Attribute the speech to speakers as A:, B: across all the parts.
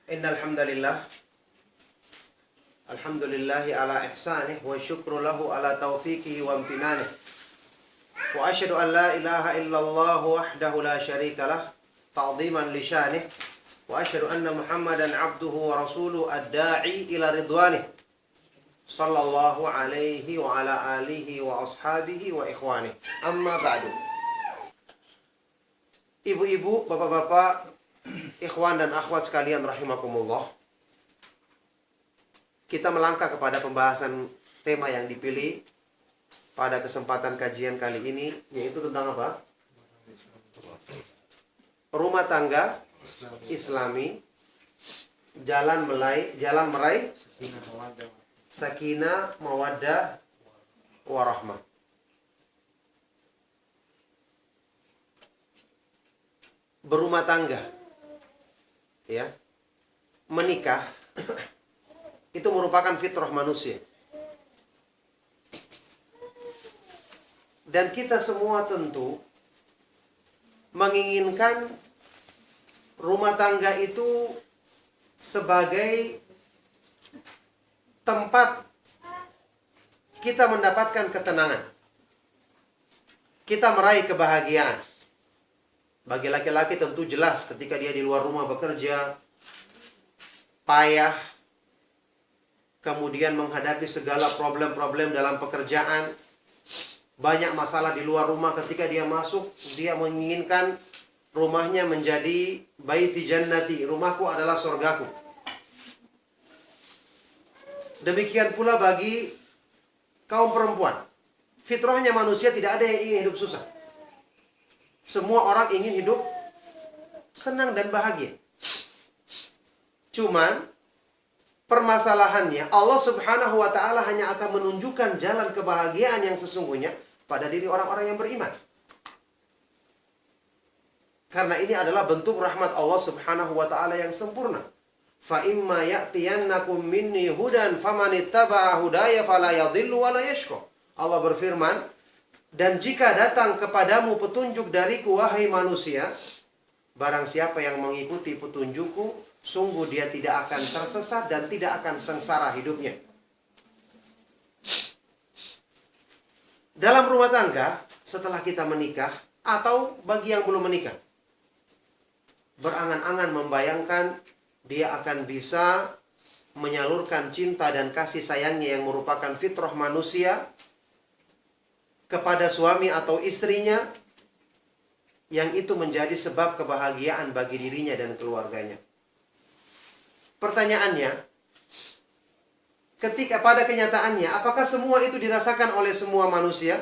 A: Innal hamdalillah alhamdulillahi ala ihsanih wa syukru lahu ala taufiqihi wa amtinanih wa asyhadu an la ilaha illallah wahdahu la syarikalah ta'dhiman li syanih wa asyhadu anna Muhammadan abduhu wa rasuluhu ad-da'i ila ridwanih sallallahu alaihi wa ala alihi wa ashabihi wa ikhwanih. Amma ba'du. Ibu-ibu, bapak-bapak, ikhwan dan akhwat sekalian rahimakumullah. Kita melangkah kepada pembahasan tema yang dipilih pada kesempatan kajian kali ini, yaitu tentang apa? Rumah tangga Islami, jalan meraih sakinah, mawaddah, warahmah. Berumah tangga, ya, menikah itu merupakan fitrah manusia. Dan kita semua tentu menginginkan rumah tangga itu sebagai tempat kita mendapatkan ketenangan, kita meraih kebahagiaan. Bagi laki-laki tentu jelas ketika dia di luar rumah bekerja, payah, kemudian menghadapi segala problem-problem dalam pekerjaan, banyak masalah di luar rumah. Ketika dia masuk, dia menginginkan rumahnya menjadi baiti jannati, rumahku adalah surgaku. Demikian pula bagi kaum perempuan. Fitrahnya manusia tidak ada yang ingin hidup susah. Semua orang ingin hidup senang dan bahagia. Cuman permasalahannya, Allah Subhanahu wa ta'ala hanya akan menunjukkan jalan kebahagiaan yang sesungguhnya pada diri orang-orang yang beriman. Karena ini adalah bentuk rahmat Allah Subhanahu wa ta'ala yang sempurna. Fa imma ya'tiyannakum minni hudan famanittaba'a hudaya fala yadhillu wa la yashqa. Allah berfirman, dan jika datang kepadamu petunjuk dariku wahai manusia, barang siapa yang mengikuti petunjukku, sungguh dia tidak akan tersesat dan tidak akan sengsara hidupnya. Dalam rumah tangga, setelah kita menikah, atau bagi yang belum menikah, berangan-angan membayangkan dia akan bisa menyalurkan cinta dan kasih sayangnya yang merupakan fitrah manusia kepada suami atau istrinya, yang itu menjadi sebab kebahagiaan bagi dirinya dan keluarganya. Pertanyaannya, ketika pada kenyataannya, apakah semua itu dirasakan oleh semua manusia?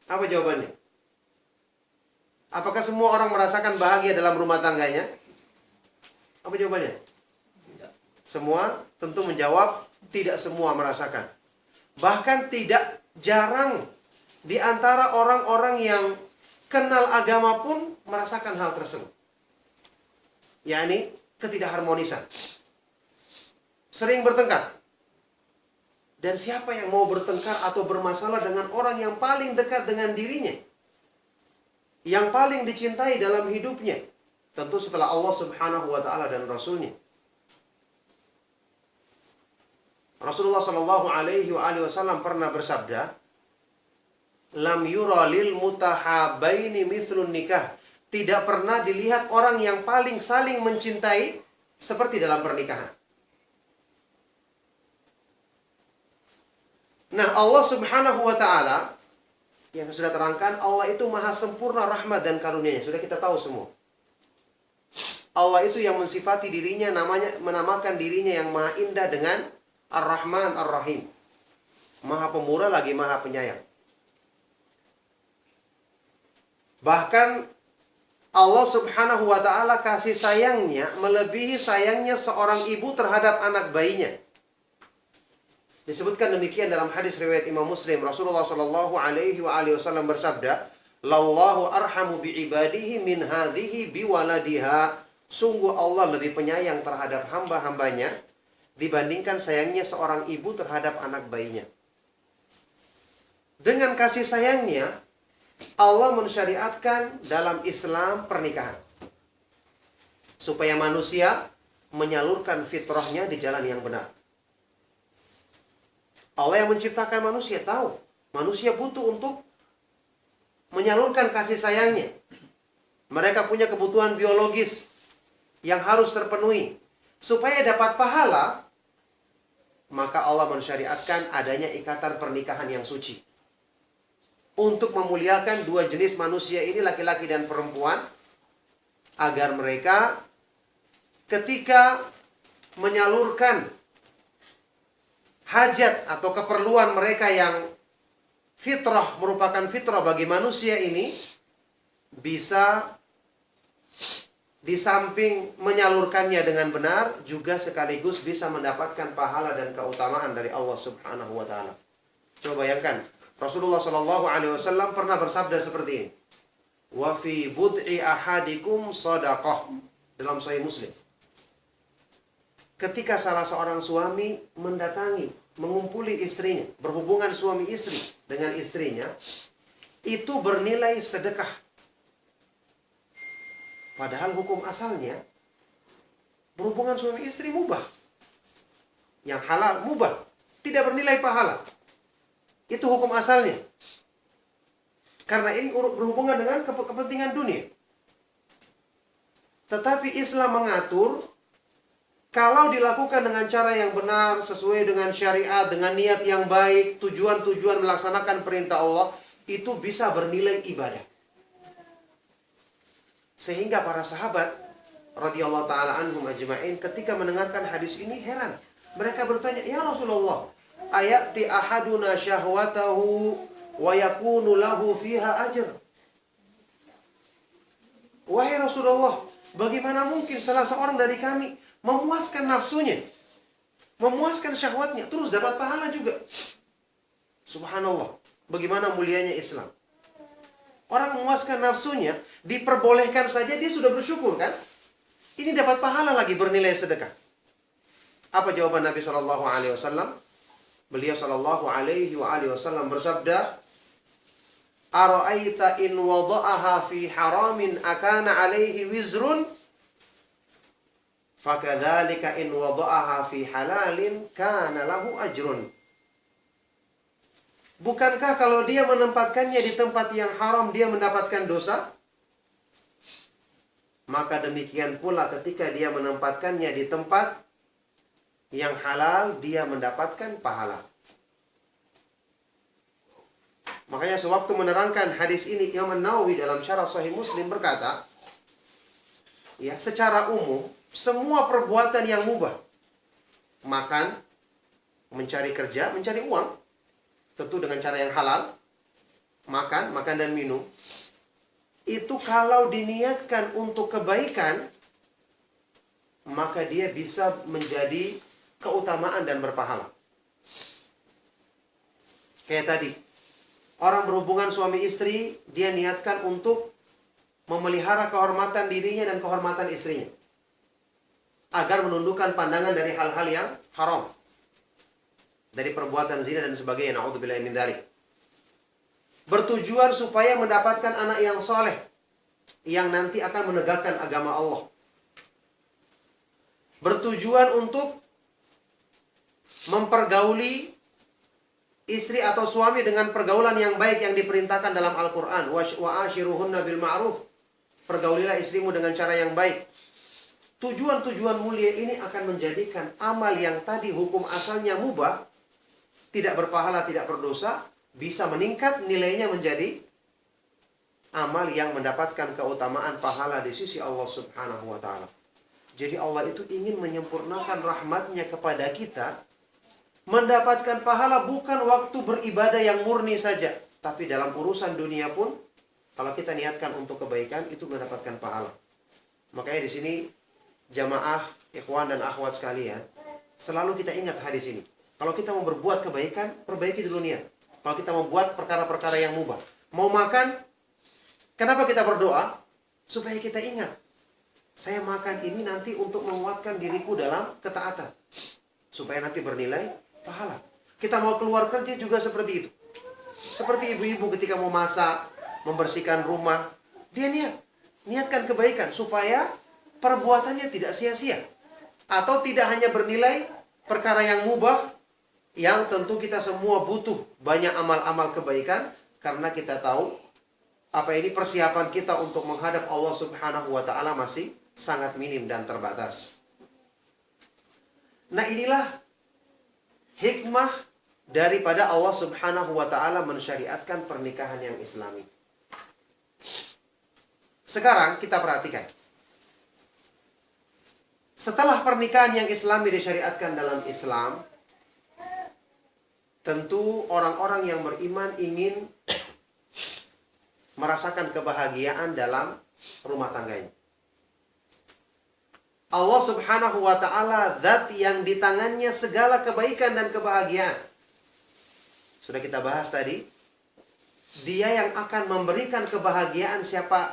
A: Apa jawabannya? Apakah semua orang merasakan bahagia dalam rumah tangganya? Apa jawabannya? Semua tentu menjawab, tidak semua merasakan. Bahkan tidak jarang di antara orang-orang yang kenal agama pun merasakan hal tersebut. Yakni ketidakharmonisan. Sering bertengkar. Dan siapa yang mau bertengkar atau bermasalah dengan orang yang paling dekat dengan dirinya, yang paling dicintai dalam hidupnya? Tentu setelah Allah Subhanahu wa ta'ala dan Rasulnya. Rasulullah Shallallahu alaihi wasallam pernah bersabda, lam yura lil mutahabaini mithlun nikah. Tidak pernah dilihat orang yang paling saling mencintai seperti dalam pernikahan. Nah, Allah Subhanahu wa ta'ala yang sudah terangkan, Allah itu maha sempurna rahmat dan karunia-Nya. Sudah kita tahu semua. Allah itu yang mensifati dirinya, menamakan dirinya yang maha indah dengan Ar-Rahman Ar-Rahim. Maha pemurah lagi maha penyayang. Bahkan Allah Subhanahu wa ta'ala kasih sayangnya melebihi sayangnya seorang ibu terhadap anak bayinya. Disebutkan demikian dalam hadis riwayat Imam Muslim. Rasulullah Shallallahu alaihi wasallam bersabda, "Lallahu arhamu bi ibadihi min hadhihi bi waladiha." Sungguh Allah lebih penyayang terhadap hamba-hambanya dibandingkan sayangnya seorang ibu terhadap anak bayinya. Dengan kasih sayangnya, Allah mensyariatkan dalam Islam pernikahan. Supaya manusia menyalurkan fitrahnya di jalan yang benar. Allah yang menciptakan manusia tahu manusia butuh untuk menyalurkan kasih sayangnya. Mereka punya kebutuhan biologis yang harus terpenuhi. Supaya dapat pahala, maka Allah mensyariatkan adanya ikatan pernikahan yang suci. Untuk memuliakan dua jenis manusia ini, laki-laki dan perempuan, agar mereka ketika menyalurkan hajat atau keperluan mereka yang fitrah, merupakan fitrah bagi manusia ini, bisa di samping menyalurkannya dengan benar, juga sekaligus bisa mendapatkan pahala dan keutamaan dari Allah Subhanahu wa taala. Coba bayangkan, Rasulullah Shallallahu alaihi wasallam pernah bersabda seperti ini. Wa fi bud'i ahadikum shadaqah, dalam Sahih Muslim. Ketika salah seorang suami mendatangi, mengumpuli istrinya, berhubungan suami istri dengan istrinya, itu bernilai sedekah. Padahal hukum asalnya berhubungan suami istri mubah. Yang halal mubah, tidak bernilai pahala. Itu hukum asalnya. Karena ini berhubungan dengan kepentingan dunia. Tetapi Islam mengatur, kalau dilakukan dengan cara yang benar, sesuai dengan syariat, dengan niat yang baik, tujuan-tujuan melaksanakan perintah Allah, itu bisa bernilai ibadah. Sehingga para sahabat radhiyallahu taala anhum ajma'in ketika mendengarkan hadis ini heran. Mereka bertanya, "Ya Rasulullah, ayati ahaduna syahwatahu wa yakunu lahu fiha ajr?" Wahai Rasulullah, bagaimana mungkin salah seorang dari kami memuaskan nafsunya, memuaskan syahwatnya, terus dapat pahala juga? Subhanallah, bagaimana mulianya Islam. Orang memuaskan nafsunya, diperbolehkan saja dia sudah bersyukur kan? Ini dapat pahala lagi, bernilai sedekah. Apa jawaban Nabi SAW? Beliau SAW bersabda, "Ara'aita in wada'aha fi haramin akana alaihi wizrun? Fakadzalika in wada'aha fi halalin kana lahu ajrun." Bukankah kalau dia menempatkannya di tempat yang haram, dia mendapatkan dosa? Maka demikian pula ketika dia menempatkannya di tempat yang halal, dia mendapatkan pahala. Makanya sewaktu menerangkan hadis ini, Imam An-Nawawi dalam Syarah Sahih Muslim berkata, ya, secara umum, semua perbuatan yang mubah, makan, mencari kerja, mencari uang, tentu dengan cara yang halal, makan dan minum, itu kalau diniatkan untuk kebaikan, maka dia bisa menjadi keutamaan dan berpahala. Kayak tadi, orang berhubungan suami istri, dia niatkan untuk memelihara kehormatan dirinya dan kehormatan istrinya, agar menundukkan pandangan dari hal-hal yang haram, dari perbuatan zina dan sebagainya, na'udzubillahi min dzalik. Bertujuan supaya mendapatkan anak yang soleh, yang nanti akan menegakkan agama Allah. Bertujuan untuk mempergauli istri atau suami dengan pergaulan yang baik yang diperintahkan dalam Al-Quran. Wa ashiruhunna bil ma'ruf. Pergaulilah istrimu dengan cara yang baik. Tujuan-tujuan mulia ini akan menjadikan amal yang tadi hukum asalnya mubah, tidak berpahala, tidak berdosa, bisa meningkat nilainya menjadi amal yang mendapatkan keutamaan pahala di sisi Allah Subhanahu wa ta'ala. Jadi Allah itu ingin menyempurnakan rahmatnya kepada kita, mendapatkan pahala bukan waktu beribadah yang murni saja, tapi dalam urusan dunia pun, kalau kita niatkan untuk kebaikan, itu mendapatkan pahala. Makanya di sini jamaah, ikhwan dan akhwat sekalian, selalu kita ingat hadis ini. Kalau kita mau berbuat kebaikan, perbaiki dulu niat. Kalau kita mau buat perkara-perkara yang mubah, mau makan, kenapa kita berdoa? Supaya kita ingat, saya makan ini nanti untuk menguatkan diriku dalam ketaatan, supaya nanti bernilai pahala. Kita mau keluar kerja juga seperti itu. Seperti ibu-ibu ketika mau masak, membersihkan rumah, dia niatkan kebaikan supaya perbuatannya tidak sia-sia. Atau tidak hanya bernilai perkara yang mubah, yang tentu kita semua butuh banyak amal-amal kebaikan, karena kita tahu persiapan kita untuk menghadap Allah Subhanahu wa taala masih sangat minim dan terbatas. Nah, inilah hikmah daripada Allah Subhanahu wa taala mensyariatkan pernikahan yang Islami. Sekarang kita perhatikan. Setelah pernikahan yang Islami disyariatkan dalam Islam, tentu orang-orang yang beriman ingin merasakan kebahagiaan dalam rumah tangganya. Allah Subhanahu wa ta'ala zat yang di tangannya segala kebaikan dan kebahagiaan. Sudah kita bahas tadi. Dia yang akan memberikan kebahagiaan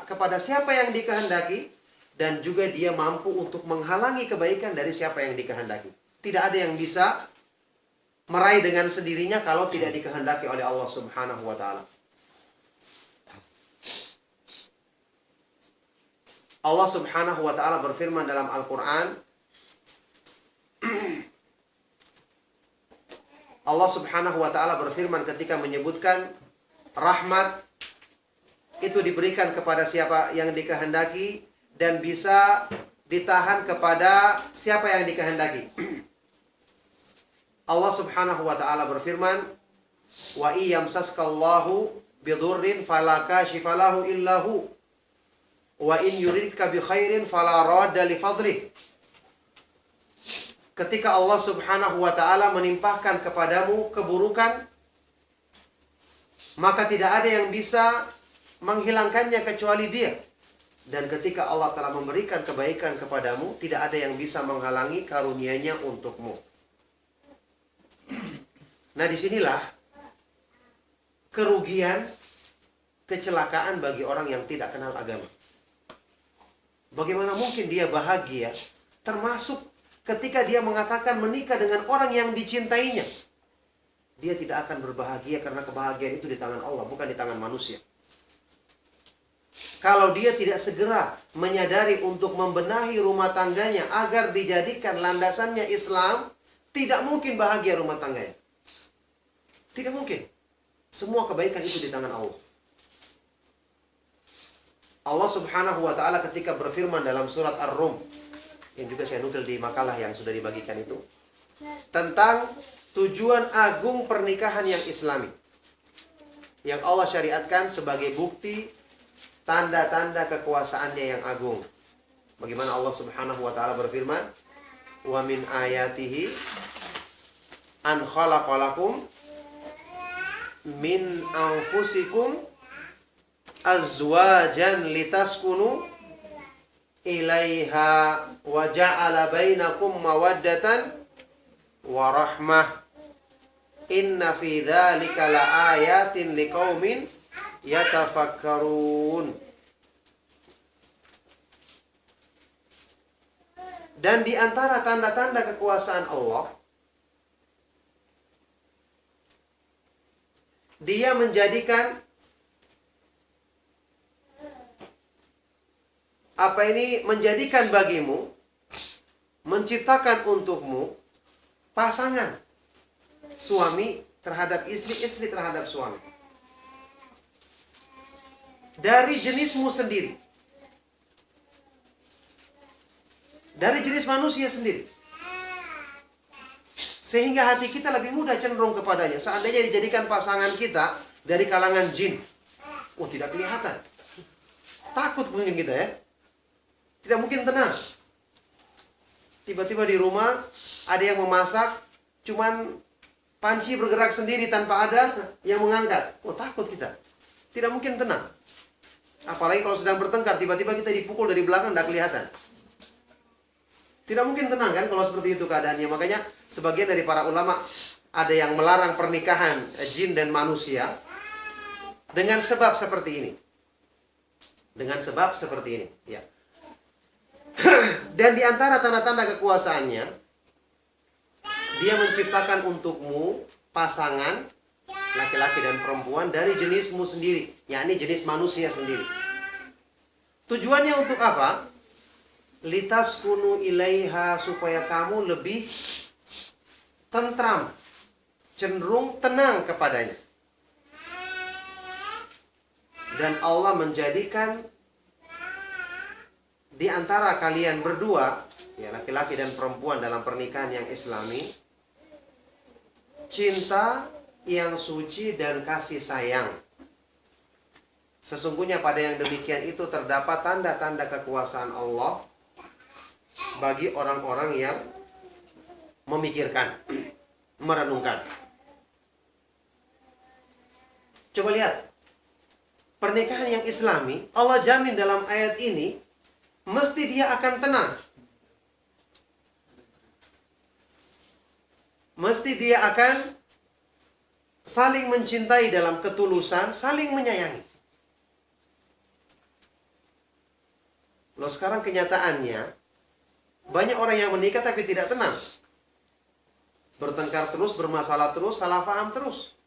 A: kepada siapa yang dikehendaki, dan juga dia mampu untuk menghalangi kebaikan dari siapa yang dikehendaki. Tidak ada yang bisa meraih dengan sendirinya kalau tidak dikehendaki oleh Allah Subhanahu wa ta'ala. Allah Subhanahu wa ta'ala berfirman dalam Al-Quran. Allah Subhanahu wa ta'ala berfirman ketika menyebutkan rahmat itu diberikan kepada siapa yang dikehendaki dan bisa ditahan kepada siapa yang dikehendaki. Allah Subhanahu wa ta'ala berfirman, wa iyamsaskallahu bidurrin fala kashifa lahu illahu wa in yuridka bi khairin fala radda li fadlih. Ketika Allah Subhanahu wa ta'ala menimpahkan kepadamu keburukan, maka tidak ada yang bisa menghilangkannya kecuali Dia. Dan ketika Allah telah memberikan kebaikan kepadamu, tidak ada yang bisa menghalangi karunia-Nya untukmu. Nah, disinilah kerugian, kecelakaan bagi orang yang tidak kenal agama. Bagaimana mungkin dia bahagia, termasuk ketika dia mengatakan menikah dengan orang yang dicintainya. Dia tidak akan berbahagia karena kebahagiaan itu di tangan Allah, bukan di tangan manusia. Kalau dia tidak segera menyadari untuk membenahi rumah tangganya agar dijadikan landasannya Islam, tidak mungkin bahagia rumah tangganya. Tidak mungkin. Semua kebaikan itu di tangan Allah. Allah Subhanahu wa ta'ala ketika berfirman dalam surat Ar-Rum, yang juga saya nukil di makalah yang sudah dibagikan itu, tentang tujuan agung pernikahan yang Islami, yang Allah syariatkan sebagai bukti tanda-tanda kekuasaannya yang agung. Bagaimana Allah Subhanahu wa ta'ala berfirman, wa min ayatihi an khalaqalakum min anfusikum azwajan litaskunu ilaiha wa ja'ala bainakum mawaddatan wa rahmah inna fi dzalika laayatin liqaumin yatafakkarun. Dan di antara tanda-tanda kekuasaan Allah, Dia menjadikan menjadikan bagimu, menciptakan untukmu pasangan, suami terhadap istri, istri terhadap suami, dari jenismu sendiri, dari jenis manusia sendiri, sehingga hati kita lebih mudah cenderung kepadanya. Seandainya dijadikan pasangan kita dari kalangan jin, tidak kelihatan, takut mungkin kita ya, tidak mungkin tenang. Tiba-tiba di rumah ada yang memasak, cuman panci bergerak sendiri tanpa ada yang mengangkat, takut kita, tidak mungkin tenang. Apalagi kalau sedang bertengkar, tiba-tiba kita dipukul dari belakang, tidak kelihatan. Tidak mungkin tenang kan kalau seperti itu keadaannya. Makanya sebagian dari para ulama ada yang melarang pernikahan jin dan manusia dengan sebab seperti ini. Dengan sebab seperti ini, ya. Dan di antara tanda-tanda kekuasaannya, Dia menciptakan untukmu pasangan laki-laki dan perempuan dari jenismu sendiri, yakni jenis manusia sendiri. Tujuannya untuk apa? litaskunu ilaiha, supaya kamu lebih tentram, cenderung tenang kepadanya. Dan Allah menjadikan di antara kalian berdua, ya laki-laki dan perempuan dalam pernikahan yang islami, cinta yang suci dan kasih sayang. Sesungguhnya pada yang demikian itu terdapat tanda-tanda kekuasaan Allah bagi orang-orang yang memikirkan, merenungkan. Coba lihat, pernikahan yang islami, Allah jamin dalam ayat ini, mesti dia akan tenang. Mesti dia akan saling mencintai dalam ketulusan, saling menyayangi. Loh sekarang kenyataannya, banyak orang yang menikah tapi tidak tenang. Bertengkar terus, bermasalah terus, salah paham terus.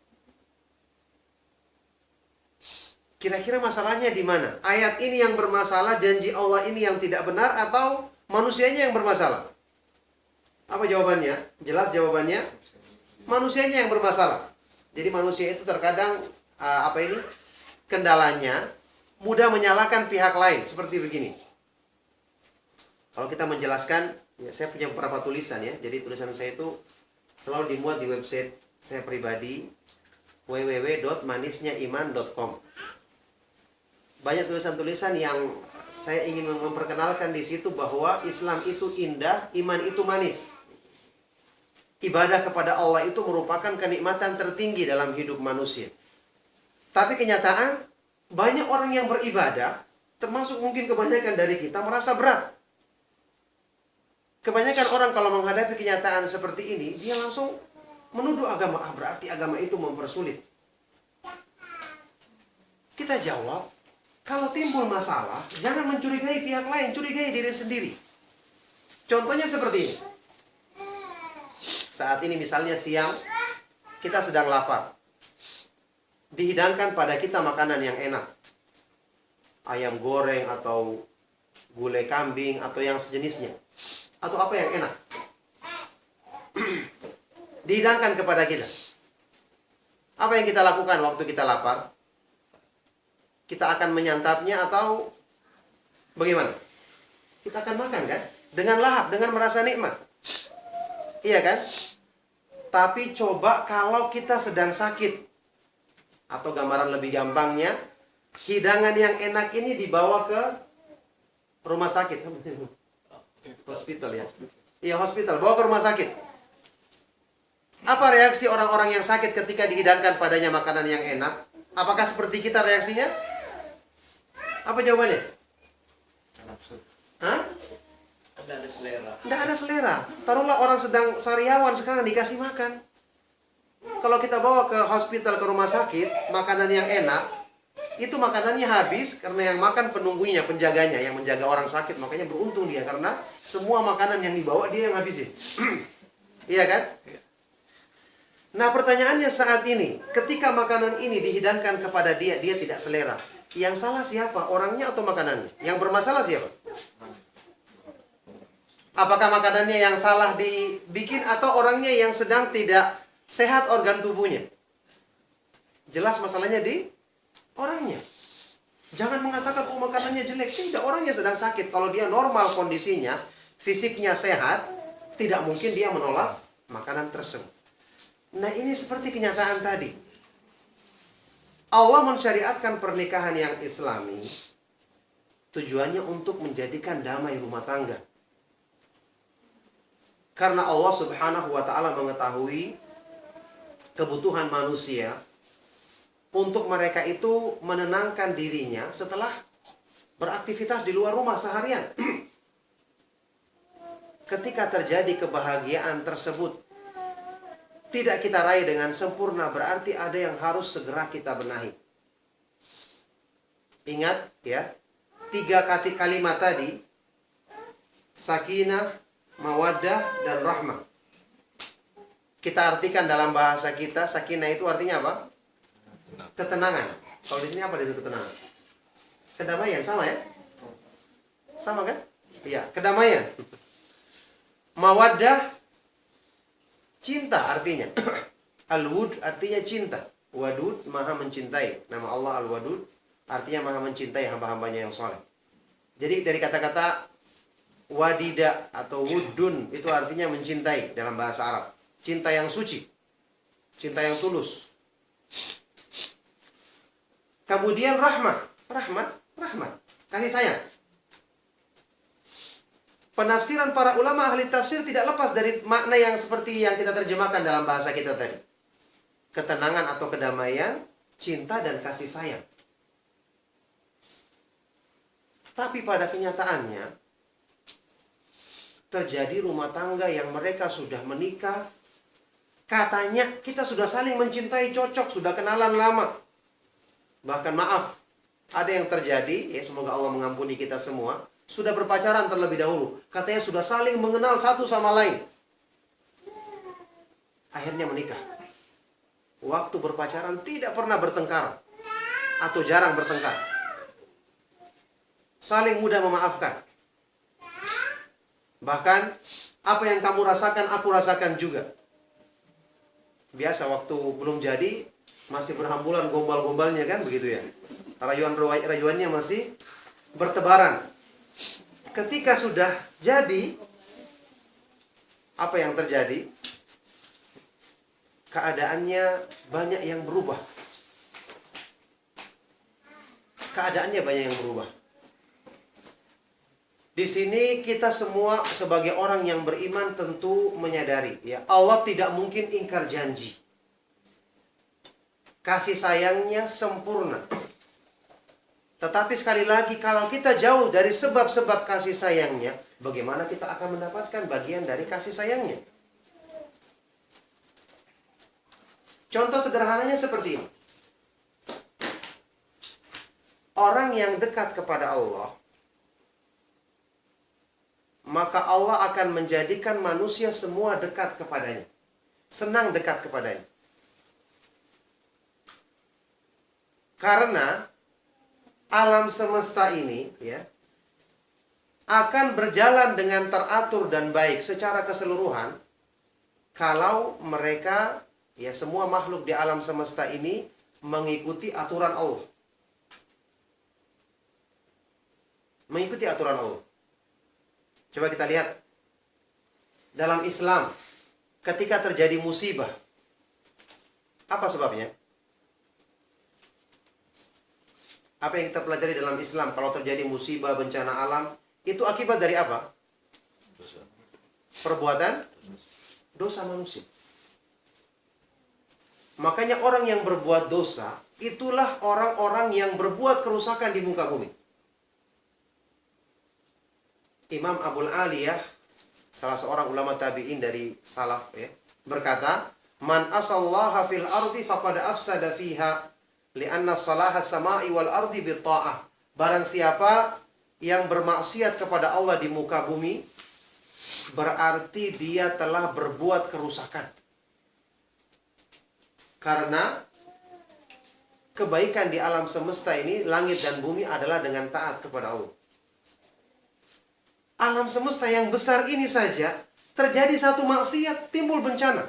A: Kira-kira masalahnya di mana? Ayat ini yang bermasalah, janji Allah ini yang tidak benar, atau manusianya yang bermasalah? Apa jawabannya? Jelas jawabannya, manusianya yang bermasalah. Jadi manusia itu terkadang kendalanya mudah menyalahkan pihak lain. Seperti begini. Kalau kita menjelaskan, ya, saya punya beberapa tulisan ya. Jadi tulisan saya itu selalu dimuat di website saya pribadi, www.manisnyaiman.com. Banyak tulisan-tulisan yang saya ingin memperkenalkan di situ bahwa Islam itu indah, iman itu manis. Ibadah kepada Allah itu merupakan kenikmatan tertinggi dalam hidup manusia. Tapi kenyataan, banyak orang yang beribadah, termasuk mungkin kebanyakan dari kita, merasa berat. Kebanyakan orang kalau menghadapi kenyataan seperti ini, dia langsung menuduh agama, berarti agama itu mempersulit. Kita jawab, kalau timbul masalah, jangan mencurigai pihak lain, curigai diri sendiri. Contohnya seperti ini. Saat ini misalnya siang, kita sedang lapar. Dihidangkan pada kita makanan yang enak. Ayam goreng atau gulai kambing atau yang sejenisnya. Atau apa yang enak. Dihidangkan kepada kita. Apa yang kita lakukan waktu kita lapar? Kita akan menyantapnya atau bagaimana? Kita akan makan kan? Dengan lahap, dengan merasa nikmat. Iya kan? Tapi coba kalau kita sedang sakit. Atau gambaran lebih gampangnya, hidangan yang enak ini dibawa ke rumah sakit. Hospital ya. Iya, hospital. Bawa ke rumah sakit. Apa reaksi orang-orang yang sakit ketika dihidangkan padanya makanan yang enak? Apakah seperti kita reaksinya? Apa jawabannya? Hah?
B: Tidak ada selera.
A: Tidak ada selera. Taruhlah orang sedang sariawan sekarang dikasih makan. Kalau kita bawa ke hospital, ke rumah sakit, makanan yang enak, itu makanannya habis karena yang makan penunggunya, penjaganya, yang menjaga orang sakit. Makanya beruntung dia karena semua makanan yang dibawa dia yang habisin. Iya kan? Nah pertanyaannya saat ini, ketika makanan ini dihidangkan kepada dia, dia tidak selera. Yang salah siapa? Orangnya atau makanannya? Yang bermasalah siapa? Apakah makanannya yang salah dibikin atau orangnya yang sedang tidak sehat organ tubuhnya? Jelas masalahnya di orangnya. Jangan mengatakan oh makanannya jelek. Tidak, orangnya sedang sakit. Kalau dia normal kondisinya, fisiknya sehat, tidak mungkin dia menolak makanan tersebut. Nah ini seperti kenyataan tadi. Allah mensyariatkan pernikahan yang islami tujuannya untuk menjadikan damai rumah tangga. Karena Allah subhanahu wa ta'ala mengetahui kebutuhan manusia untuk mereka itu menenangkan dirinya setelah beraktivitas di luar rumah seharian. Ketika terjadi kebahagiaan tersebut tidak kita raih dengan sempurna, berarti ada yang harus segera kita benahi. Ingat ya, 3 kalimat tadi, sakinah, mawaddah, dan rahmah. Kita artikan dalam bahasa kita, sakinah itu artinya apa? Ketenangan. Kalau di sini apa dari ketenangan? Kedamaian, sama ya? Sama kan? Ya, kedamaian. Mawaddah, cinta artinya. Al-wud artinya cinta. Wadud, maha mencintai. Nama Allah Al-Wadud artinya maha mencintai hamba-hambanya yang soleh. Jadi dari kata-kata wadida atau wudun itu artinya mencintai dalam bahasa Arab. Cinta yang suci, cinta yang tulus. Kemudian rahmah, rahmat, kasih sayang. Penafsiran para ulama ahli tafsir tidak lepas dari makna yang seperti yang kita terjemahkan dalam bahasa kita tadi. Ketenangan atau kedamaian, cinta dan kasih sayang. Tapi pada kenyataannya, terjadi rumah tangga yang mereka sudah menikah. Katanya kita sudah saling mencintai, cocok, sudah kenalan lama. Bahkan maaf, ada yang terjadi, ya semoga Allah mengampuni kita semua, sudah berpacaran terlebih dahulu. Katanya sudah saling mengenal satu sama lain. Akhirnya menikah. Waktu berpacaran tidak pernah bertengkar. Atau jarang bertengkar. Saling mudah memaafkan. Bahkan apa yang kamu rasakan, aku rasakan juga. Biasa waktu belum jadi masih berhamburan gombal-gombalnya kan begitu ya. Rayuan-rayuannya masih bertebaran. Ketika sudah jadi, apa yang terjadi? Keadaannya banyak yang berubah. Keadaannya banyak yang berubah. Di sini kita semua sebagai orang yang beriman tentu menyadari, ya, Allah tidak mungkin ingkar janji. Kasih sayangnya sempurna. Tetapi sekali lagi, kalau kita jauh dari sebab-sebab kasih sayangnya, bagaimana kita akan mendapatkan bagian dari kasih sayangnya? Contoh sederhananya seperti ini. Orang yang dekat kepada Allah, maka Allah akan menjadikan manusia semua dekat kepadanya. Senang dekat kepadanya. Karena alam semesta ini, ya, akan berjalan dengan teratur dan baik secara keseluruhan kalau mereka, ya, semua makhluk di alam semesta ini mengikuti aturan Allah. Mengikuti aturan Allah. Coba kita lihat. Dalam Islam, ketika terjadi musibah, apa sebabnya? Apa yang kita pelajari dalam Islam? Kalau terjadi musibah, bencana alam, itu akibat dari apa? Perbuatan dosa manusia. Makanya orang yang berbuat dosa, itulah orang-orang yang berbuat kerusakan di muka bumi. Imam Abul Aliyah, salah seorang ulama tabi'in dari salaf, ya, berkata, "Man asallaha fil ardi faqad afsada fiha, li'anna salaha samai wal ardi bitta'ah." Barang siapa yang bermaksiat kepada Allah di muka bumi, berarti dia telah berbuat kerusakan. Karena kebaikan di alam semesta ini, langit dan bumi adalah dengan taat kepada Allah. Alam semesta yang besar ini saja terjadi satu maksiat, timbul bencana.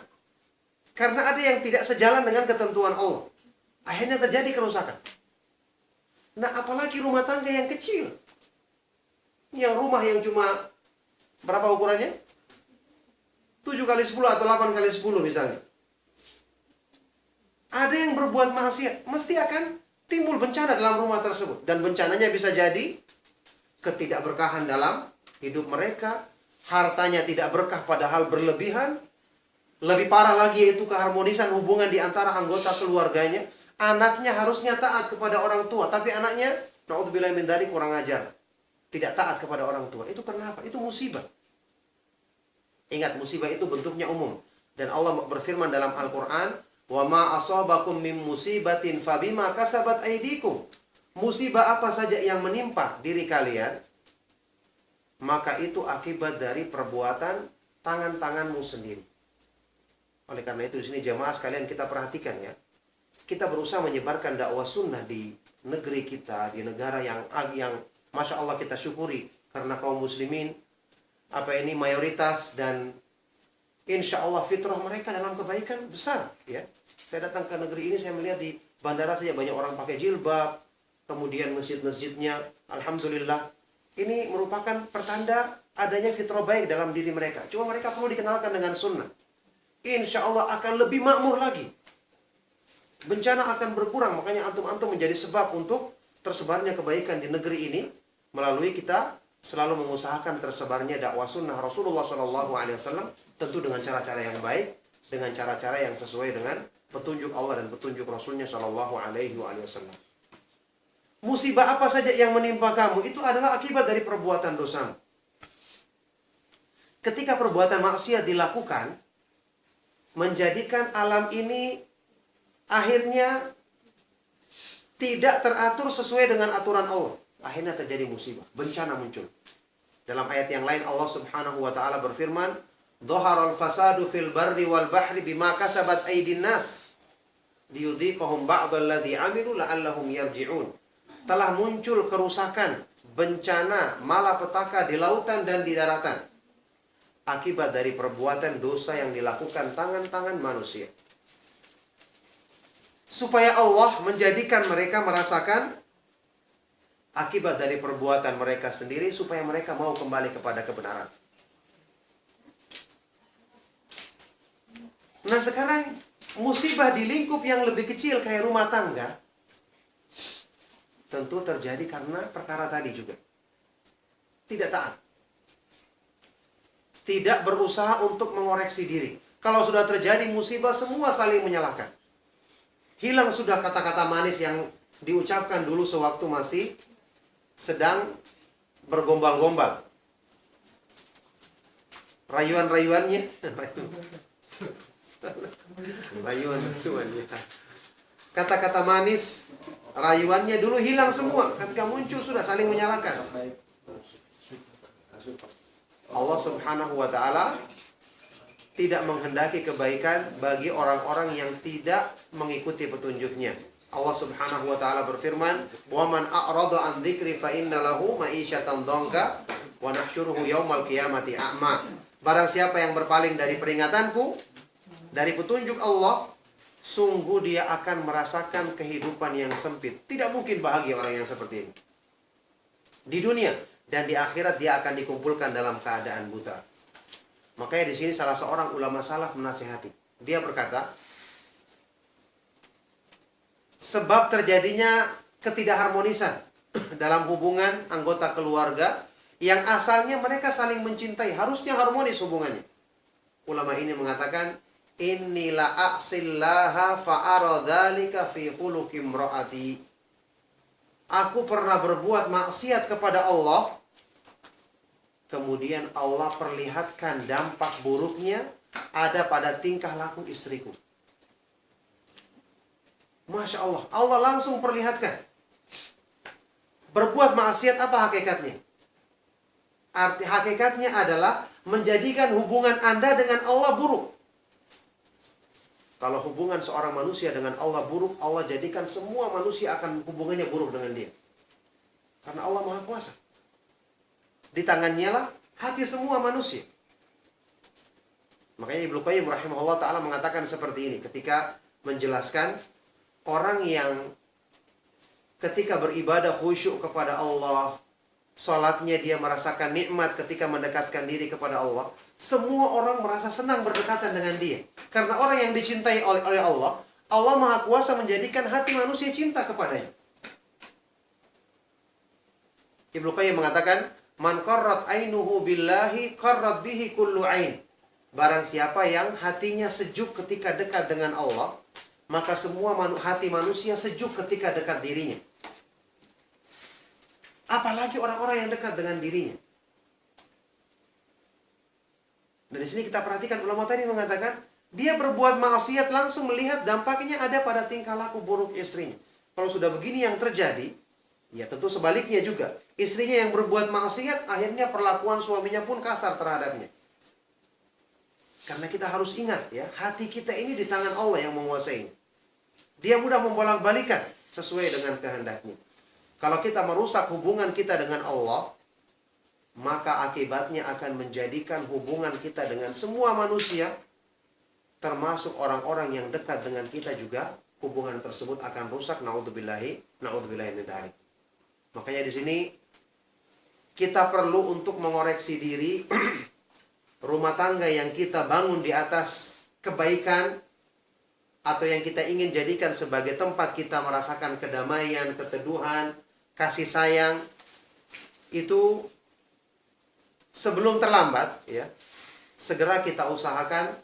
A: Karena ada yang tidak sejalan dengan ketentuan Allah. Akhirnya terjadi kerusakan. Nah, apalagi rumah tangga yang kecil. Yang rumah yang cuma berapa ukurannya? 7 kali 10 atau 8 kali 10 misalnya. Ada yang berbuat maksiat, mesti akan timbul bencana dalam rumah tersebut. Dan bencananya bisa jadi ketidakberkahan dalam hidup mereka, hartanya tidak berkah padahal berlebihan. Lebih parah lagi yaitu keharmonisan hubungan di antara anggota keluarganya. Anaknya harusnya taat kepada orang tua, tapi anaknya, naudzubillah min dzalik, kurang ajar. Tidak taat kepada orang tua. Itu karena apa? Itu musibah. Ingat, musibah itu bentuknya umum. Dan Allah berfirman dalam Al-Quran, "Wa ma asabakum min musibatin fabima kasabat aydikum." Musibah apa saja yang menimpa diri kalian, maka itu akibat dari perbuatan tangan-tanganmu sendiri. Oleh karena itu di sini jamaah sekalian kita perhatikan, ya. Kita berusaha menyebarkan dakwah sunnah di negeri kita, di negara yang Masya Allah kita syukuri Karena kaum muslimin mayoritas, dan insya Allah fitrah mereka dalam kebaikan besar, ya. Saya datang ke negeri ini, saya melihat di bandara saja banyak orang pakai jilbab, kemudian masjid-masjidnya, alhamdulillah, ini merupakan pertanda adanya fitrah baik dalam diri mereka. Cuma mereka perlu dikenalkan dengan sunnah. Insya Allah akan lebih makmur lagi. Bencana akan berkurang, makanya antum-antum menjadi sebab untuk tersebarnya kebaikan di negeri ini melalui kita selalu mengusahakan tersebarnya dakwah sunnah Rasulullah SAW, tentu dengan cara-cara yang baik, dengan cara-cara yang sesuai dengan petunjuk Allah dan petunjuk Rasulnya SAW. Musibah apa saja yang menimpa kamu itu adalah akibat dari perbuatan dosa. Ketika perbuatan maksiat dilakukan, menjadikan alam ini akhirnya tidak teratur sesuai dengan aturan Allah. Akhirnya terjadi musibah, bencana muncul. Dalam ayat yang lain Allah Subhanahu wa taala berfirman, "Dhaharal fasadu fil barri wal bahri bima kasabat aydin nas liyudhiqahum ba'dalladzi 'amilu la'allahum yarji'un." Telah muncul kerusakan, bencana, malapetaka di lautan dan di daratan akibat dari perbuatan dosa yang dilakukan tangan-tangan manusia. Supaya Allah menjadikan mereka merasakan akibat dari perbuatan mereka sendiri, supaya mereka mau kembali kepada kebenaran. Nah sekarang musibah di lingkup yang lebih kecil kayak rumah tangga tentu terjadi karena perkara tadi juga. Tidak taat, tidak berusaha untuk mengoreksi diri. Kalau sudah terjadi musibah, semua saling menyalahkan. Hilang sudah kata-kata manis yang diucapkan dulu sewaktu masih sedang bergombal-gombal. Rayuan-rayuannya. Rayuan-rayuannya. Kata-kata manis, rayuannya dulu hilang semua. Ketika muncul sudah saling menyalahkan. Allah Subhanahu wa taala tidak menghendaki kebaikan bagi orang-orang yang tidak mengikuti petunjuknya. Allah Subhanahu wa taala berfirman, "Wa man a'rada an dzikri fa inna lahu ma'isyatan dhanka wa nahsyuruhu yaumal qiyamati a'ma." Barang siapa yang berpaling dari peringatanku, dari petunjuk Allah, sungguh dia akan merasakan kehidupan yang sempit. Tidak mungkin bahagia orang yang seperti ini. Di dunia dan di akhirat dia akan dikumpulkan dalam keadaan buta. Makanya di sini salah seorang ulama salaf menasihati. Dia berkata, sebab terjadinya ketidakharmonisan dalam hubungan anggota keluarga yang asalnya mereka saling mencintai, harusnya harmonis hubungannya. Ulama ini mengatakan, "Innila a'sillaha fa'ara dzalika fi khuluqi imraati." Aku pernah berbuat maksiat kepada Allah, kemudian Allah perlihatkan dampak buruknya ada pada tingkah laku istriku. Masya Allah, Allah langsung perlihatkan. Berbuat maksiat apa hakikatnya? Arti hakikatnya adalah menjadikan hubungan Anda dengan Allah buruk. Kalau hubungan seorang manusia dengan Allah buruk, Allah jadikan semua manusia akan hubungannya buruk dengan dia. Karena Allah Maha Kuasa. Di tangannya lah hati semua manusia. Makanya Ibnu Qayyim rahimahullah ta'ala mengatakan seperti ini ketika menjelaskan orang yang ketika beribadah khusyuk kepada Allah, salatnya dia merasakan nikmat ketika mendekatkan diri kepada Allah, semua orang merasa senang berdekatan dengan dia. Karena orang yang dicintai oleh Allah, Allah Maha Kuasa menjadikan hati manusia cinta kepadanya. Ibnu Qayyim mengatakan, "Man qarrat ainuhu billahi qarrat bihi kullu ain." Barang siapa yang hatinya sejuk ketika dekat dengan Allah, maka semua hati manusia sejuk ketika dekat dirinya. Apalagi orang-orang yang dekat dengan dirinya. Dari sini kita perhatikan ulama tadi mengatakan, dia berbuat maksiat langsung melihat dampaknya ada pada tingkah laku buruk istrinya. Kalau sudah begini yang terjadi, ya tentu sebaliknya juga. Istrinya yang berbuat maksiat, akhirnya perlakuan suaminya pun kasar terhadapnya. Karena kita harus ingat ya, hati kita ini di tangan Allah yang menguasainya. Dia mudah membolak-balikan sesuai dengan kehendaknya. Kalau kita merusak hubungan kita dengan Allah, maka akibatnya akan menjadikan hubungan kita dengan semua manusia, termasuk orang-orang yang dekat dengan kita juga, hubungan tersebut akan rusak. Naudzubillahi min dzalik. Makanya di sini kita perlu untuk mengoreksi diri. Rumah tangga yang kita bangun di atas kebaikan, atau yang kita ingin jadikan sebagai tempat kita merasakan kedamaian, keteduhan, kasih sayang, itu sebelum terlambat, ya, segera kita usahakan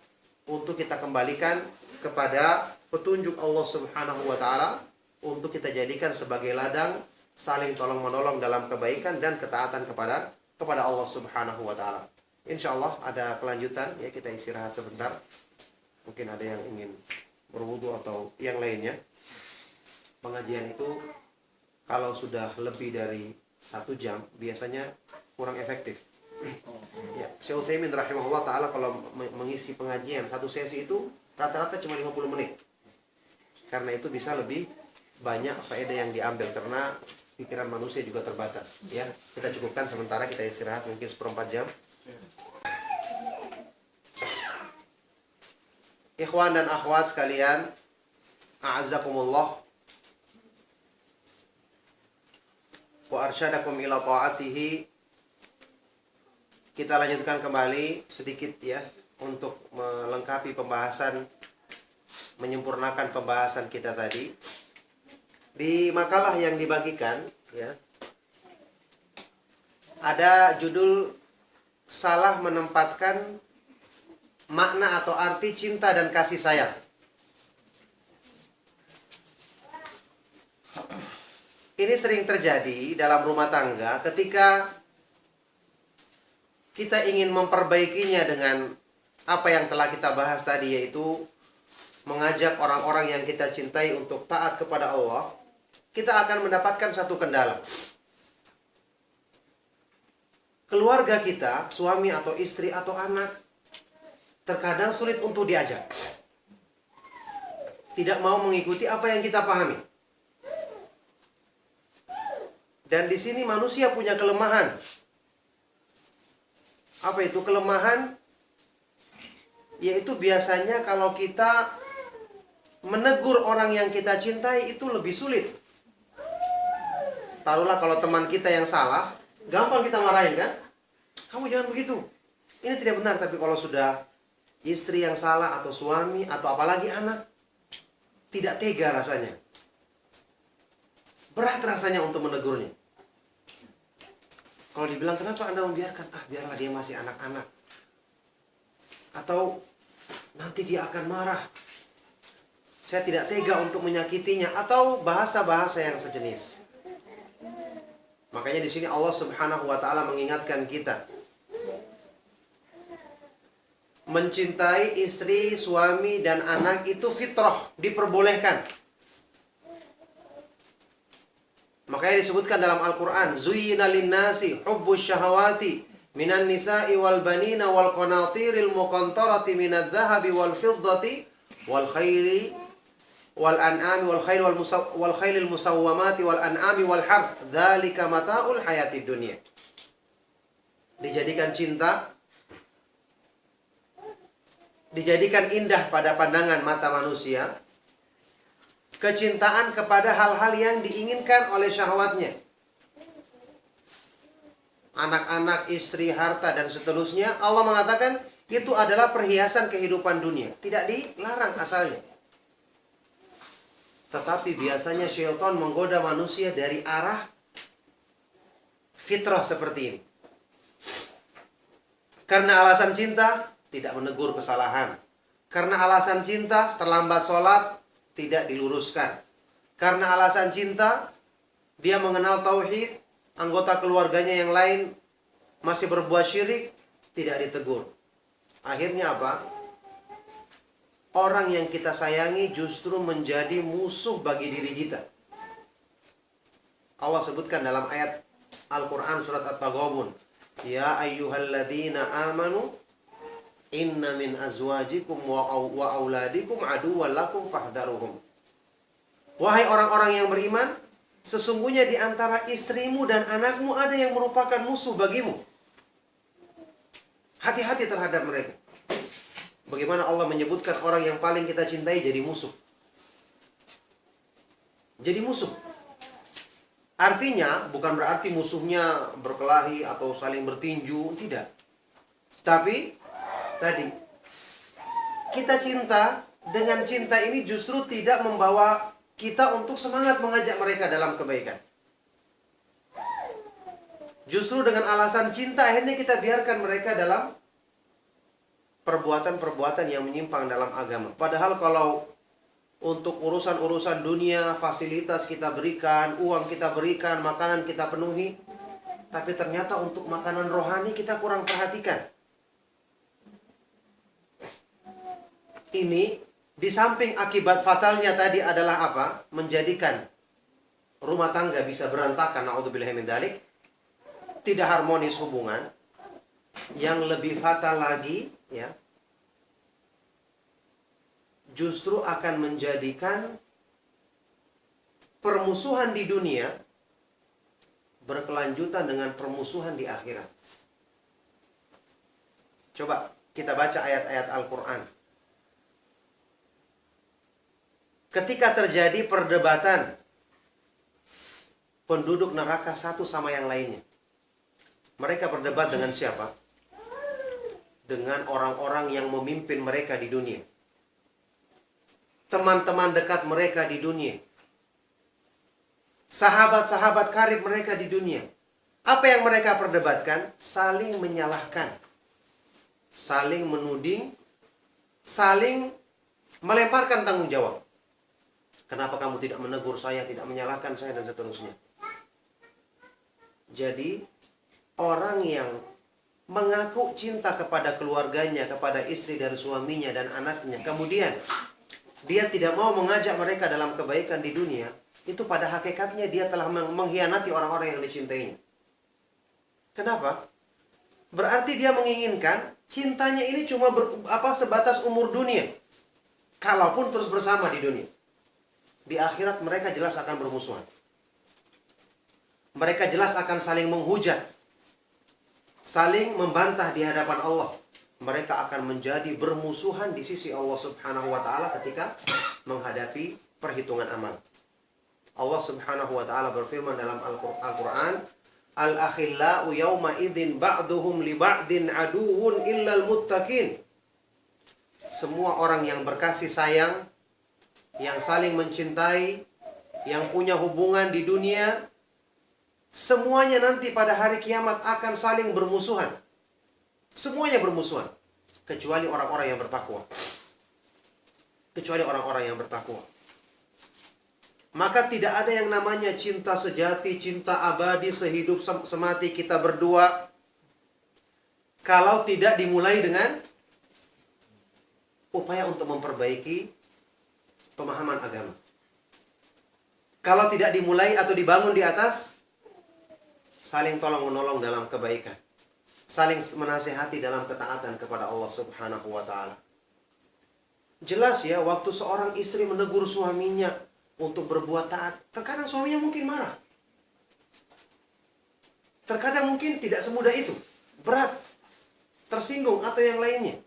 A: untuk kita kembalikan kepada petunjuk Allah Subhanahu wa taala, untuk kita jadikan sebagai ladang saling tolong-menolong dalam kebaikan dan ketaatan kepada Allah Subhanahu wa taala. Insyaallah ada kelanjutan, ya, kita istirahat sebentar. Mungkin ada yang ingin berwudu atau yang lainnya. Pengajian itu kalau sudah lebih dari 1 jam biasanya kurang efektif. Ya, Syekh Utsaimin rahimahullah taala kalau mengisi pengajian satu sesi itu rata-rata cuma 50 menit. Karena itu bisa lebih banyak faedah yang diambil, karena pikiran manusia juga terbatas, ya. Kita cukupkan sementara, kita istirahat mungkin 1/4 jam. Ikhwan dan akhwat sekalian, a'azzakumullah wa arsyadakum ila ta'atihi. Kita lanjutkan kembali sedikit, ya, untuk melengkapi pembahasan, menyempurnakan pembahasan kita tadi. Di makalah yang dibagikan, ya, ada judul salah menempatkan makna atau arti cinta dan kasih sayang. Ini sering terjadi dalam rumah tangga ketika kita ingin memperbaikinya dengan apa yang telah kita bahas tadi, yaitu mengajak orang-orang yang kita cintai untuk taat kepada Allah. Kita akan mendapatkan satu kendala. Keluarga kita, suami atau istri atau anak, terkadang sulit untuk diajak. Tidak mau mengikuti apa yang kita pahami. Dan di sini manusia punya kelemahan. Apa itu kelemahan? Yaitu biasanya kalau kita menegur orang yang kita cintai itu lebih sulit. Taruhlah kalau teman kita yang salah, gampang kita marahin, kan? Kamu jangan begitu. Ini tidak benar. Tapi kalau sudah istri yang salah, atau suami, atau apalagi anak, tidak tega rasanya. Berat rasanya untuk menegurnya. Kalau dibilang, kenapa Anda membiarkan? Biarlah, dia masih anak-anak. Atau nanti dia akan marah. Saya tidak tega untuk menyakitinya. Atau bahasa-bahasa yang sejenis. Makanya di sini Allah Subhanahu wa taala mengingatkan kita, mencintai istri, suami, dan anak itu fitrah, diperbolehkan. Makanya disebutkan dalam Al-Quran, Zuyyina linnasi hubbus syahawati minan nisa'i wal banina wal qanatiril muqantarati minadh dhahabi wal fiddati wal khayli wal an'ami wal khaylil musawwamati wal an'ami wal harth dzalika mata'ul hayatid dunya. Dijadikan cinta, dijadikan indah pada pandangan mata manusia, kecintaan kepada hal-hal yang diinginkan oleh syahwatnya, anak-anak, istri, harta, dan seterusnya. Allah mengatakan itu adalah perhiasan kehidupan dunia, tidak dilarang asalnya. Tetapi biasanya syaitan menggoda manusia dari arah fitrah seperti ini. Karena alasan cinta, tidak menegur kesalahan. Karena alasan cinta, terlambat sholat, tidak diluruskan. Karena alasan cinta, dia mengenal tauhid, anggota keluarganya yang lain masih berbuat syirik, tidak ditegur. Akhirnya apa? Orang yang kita sayangi justru menjadi musuh bagi diri kita. Allah sebutkan dalam ayat Al-Quran surat At-Taghabun, Ya ayyuhalladzina amanu inna min azwajikum wa auladikum aduwwan lakum fahdharuhum. Wahai orang-orang yang beriman, sesungguhnya di antara istrimu dan anakmu ada yang merupakan musuh bagimu. Hati-hati terhadap mereka. Bagaimana Allah menyebutkan orang yang paling kita cintai jadi musuh. Jadi musuh. Artinya bukan berarti musuhnya berkelahi atau saling bertinju, tidak. Tapi tadi kita cinta, dengan cinta ini justru tidak membawa kita untuk semangat mengajak mereka dalam kebaikan. Justru dengan alasan cinta akhirnya kita biarkan mereka dalam perbuatan-perbuatan yang menyimpang dalam agama. Padahal kalau untuk urusan-urusan dunia, fasilitas kita berikan, uang kita berikan, makanan kita penuhi, tapi ternyata untuk makanan rohani kita kurang perhatikan. Ini di samping akibat fatalnya tadi adalah apa? Menjadikan rumah tangga bisa berantakan, naudzubillahi min dzalik, tidak harmonis hubungan. Yang lebih fatal lagi, ya, justru akan menjadikan permusuhan di dunia berkelanjutan dengan permusuhan di akhirat. Coba kita baca ayat-ayat Al-Quran. Ketika terjadi perdebatan penduduk neraka satu sama yang lainnya, mereka berdebat dengan siapa? Dengan orang-orang yang memimpin mereka di dunia, teman-teman dekat mereka di dunia, sahabat-sahabat karib mereka di dunia. Apa yang mereka perdebatkan? Saling menyalahkan, saling menuding, saling melemparkan tanggung jawab. Kenapa kamu tidak menegur saya, tidak menyalahkan saya, dan seterusnya. Jadi orang yang mengaku cinta kepada keluarganya, kepada istri dan suaminya dan anaknya, kemudian dia tidak mau mengajak mereka dalam kebaikan di dunia, itu pada hakikatnya dia telah mengkhianati orang-orang yang dicintainya. Kenapa? Berarti dia menginginkan cintanya ini cuma sebatas umur dunia. Kalaupun terus bersama di dunia, di akhirat mereka jelas akan bermusuhan. Mereka jelas akan saling menghujat, saling membantah di hadapan Allah. Mereka akan menjadi bermusuhan di sisi Allah Subhanahu wa taala ketika menghadapi perhitungan amal. Allah Subhanahu wa taala berfirman dalam Al-Qur'an, "Al-akhillau yawma idzin ba'duhum li ba'din aduwwun illal muttaqin." Semua orang yang berkasih sayang, yang saling mencintai, yang punya hubungan di dunia, semuanya nanti pada hari kiamat akan saling bermusuhan. Semuanya bermusuhan, kecuali orang-orang yang bertakwa. Kecuali orang-orang yang bertakwa. Maka tidak ada yang namanya cinta sejati, cinta abadi, sehidup semati kita berdua, kalau tidak dimulai dengan upaya untuk memperbaiki pemahaman agama. Kalau tidak dimulai atau dibangun di atas saling tolong-menolong dalam kebaikan, saling menasihati dalam ketaatan kepada Allah Subhanahu wa taala. Jelas ya, waktu seorang istri menegur suaminya untuk berbuat taat, terkadang suaminya mungkin marah. Terkadang mungkin tidak semudah itu, berat, tersinggung atau yang lainnya.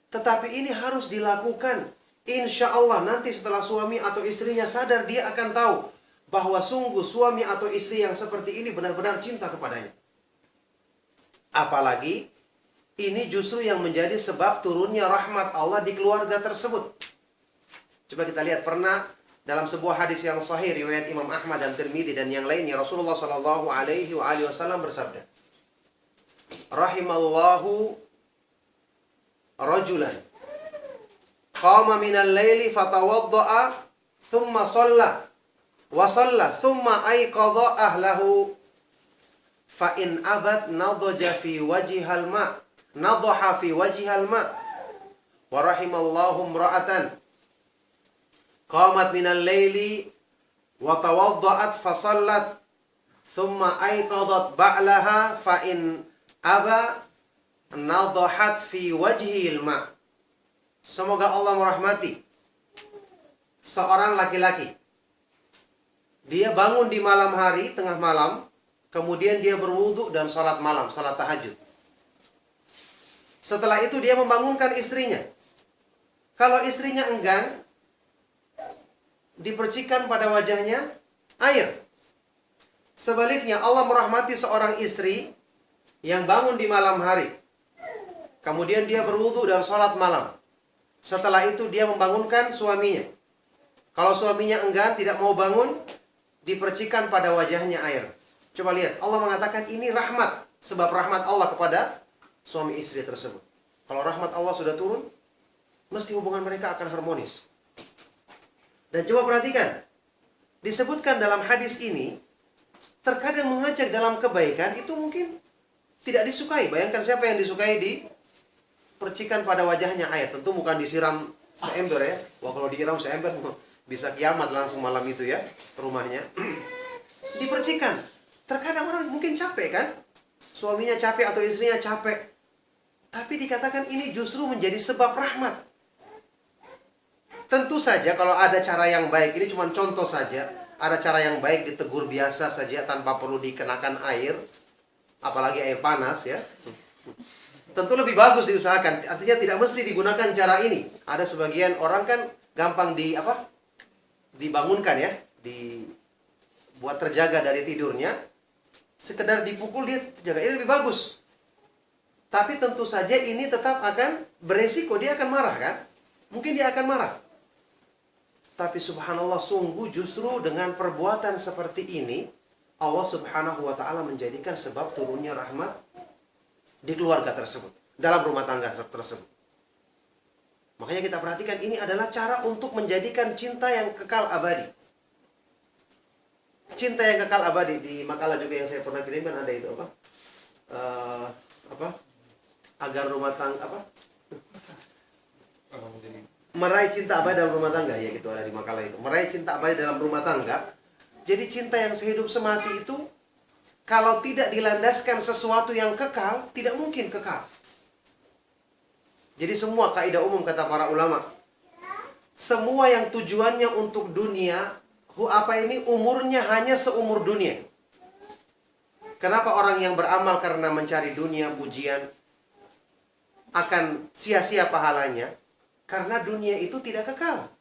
A: Tetapi ini harus dilakukan. Insya Allah nanti setelah suami atau istrinya sadar, dia akan tahu bahwa sungguh suami atau istri yang seperti ini benar-benar cinta kepadanya. Apalagi ini justru yang menjadi sebab turunnya rahmat Allah di keluarga tersebut. Coba kita lihat, pernah dalam sebuah hadis yang sahih riwayat Imam Ahmad dan Tirmidzi dan yang lainnya, Rasulullah Shallallahu Alaihi Wasallam bersabda, "Rahimallahu rajulan qama minal laili fatawadda'a thumma shalla wa shalla thumma ayqadha ahlahu fa in abad nadhaja fi wajhil ma nadhaha fi wajhil ma wa rahimallahu imra'atan qamat minal laili wa tawadda'at fa shallat thumma ayqadhat ba'laha fa in aba nadhahat fi wajhil ma." Semoga Allah merahmati seorang laki-laki. Dia bangun di malam hari, tengah malam, kemudian dia berwudu dan salat malam, salat tahajud. Setelah itu dia membangunkan istrinya. Kalau istrinya enggan, dipercikan pada wajahnya air. Sebaliknya Allah merahmati seorang istri yang bangun di malam hari. Kemudian dia berwudu dan sholat malam. Setelah itu dia membangunkan suaminya. Kalau suaminya enggan, tidak mau bangun, dipercikan pada wajahnya air. Coba lihat, Allah mengatakan ini rahmat. Sebab rahmat Allah kepada suami istri tersebut. Kalau rahmat Allah sudah turun, mesti hubungan mereka akan harmonis. Dan coba perhatikan, disebutkan dalam hadis ini, terkadang mengajak dalam kebaikan itu mungkin tidak disukai. Bayangkan siapa yang disukai dipercikan pada wajahnya air. Tentu bukan disiram seember ya. Wah, kalau disiram seember bisa kiamat langsung malam itu ya rumahnya. Dipercikan. Terkadang orang mungkin capek kan? Suaminya capek atau istrinya capek. Tapi dikatakan ini justru menjadi sebab rahmat. Tentu saja kalau ada cara yang baik, ini cuma contoh saja. Ada cara yang baik ditegur biasa saja tanpa perlu dikenakan air. Apalagi air panas ya. Tentu lebih bagus diusahakan. Artinya tidak mesti digunakan cara ini. Ada sebagian orang kan gampang dibangunkan ya. Dibuat terjaga dari tidurnya. Sekedar dipukul dia terjaga. Ini lebih bagus. Tapi tentu saja ini tetap akan beresiko. Dia akan marah kan? Mungkin dia akan marah. Tapi subhanallah, sungguh justru dengan perbuatan seperti ini, Allah subhanahu wa ta'ala menjadikan sebab turunnya rahmat di keluarga tersebut. Dalam rumah tangga tersebut. Makanya kita perhatikan ini adalah cara untuk menjadikan cinta yang kekal abadi. Cinta yang kekal abadi. Di makalah juga yang saya pernah kirimkan ada itu agar rumah tangga meraih cinta abadi dalam rumah tangga, ya gitu ada di makalah itu. Meraih cinta abadi dalam rumah tangga. Jadi cinta yang sehidup semati itu kalau tidak dilandaskan sesuatu yang kekal, tidak mungkin kekal. Jadi semua kaidah umum kata para ulama, semua yang tujuannya untuk dunia, umurnya hanya seumur dunia. Kenapa orang yang beramal karena mencari dunia, pujian, akan sia-sia pahalanya? Karena dunia itu tidak kekal.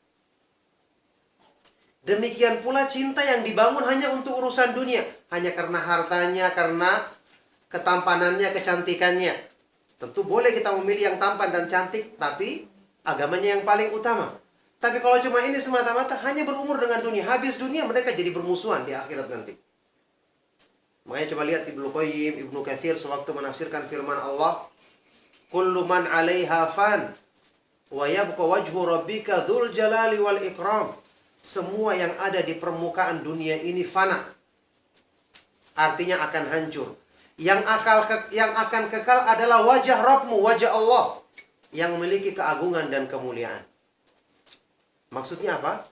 A: Demikian pula cinta yang dibangun hanya untuk urusan dunia. Hanya karena hartanya, karena ketampanannya, kecantikannya. Tentu boleh kita memilih yang tampan dan cantik, tapi agamanya yang paling utama. Tapi kalau cuma ini semata-mata, hanya berumur dengan dunia. Habis dunia, mereka jadi bermusuhan di akhirat nanti. Makanya coba lihat Ibnu Qayyim, Ibnu Katsir sewaktu menafsirkan firman Allah, kullu man 'alaiha fan wa yabqa wajhu rabbika dzul jalali wal ikram. Semua yang ada di permukaan dunia ini fana. Artinya akan hancur. Yang akan kekal adalah wajah Rabbmu, wajah Allah yang memiliki keagungan dan kemuliaan. Maksudnya apa?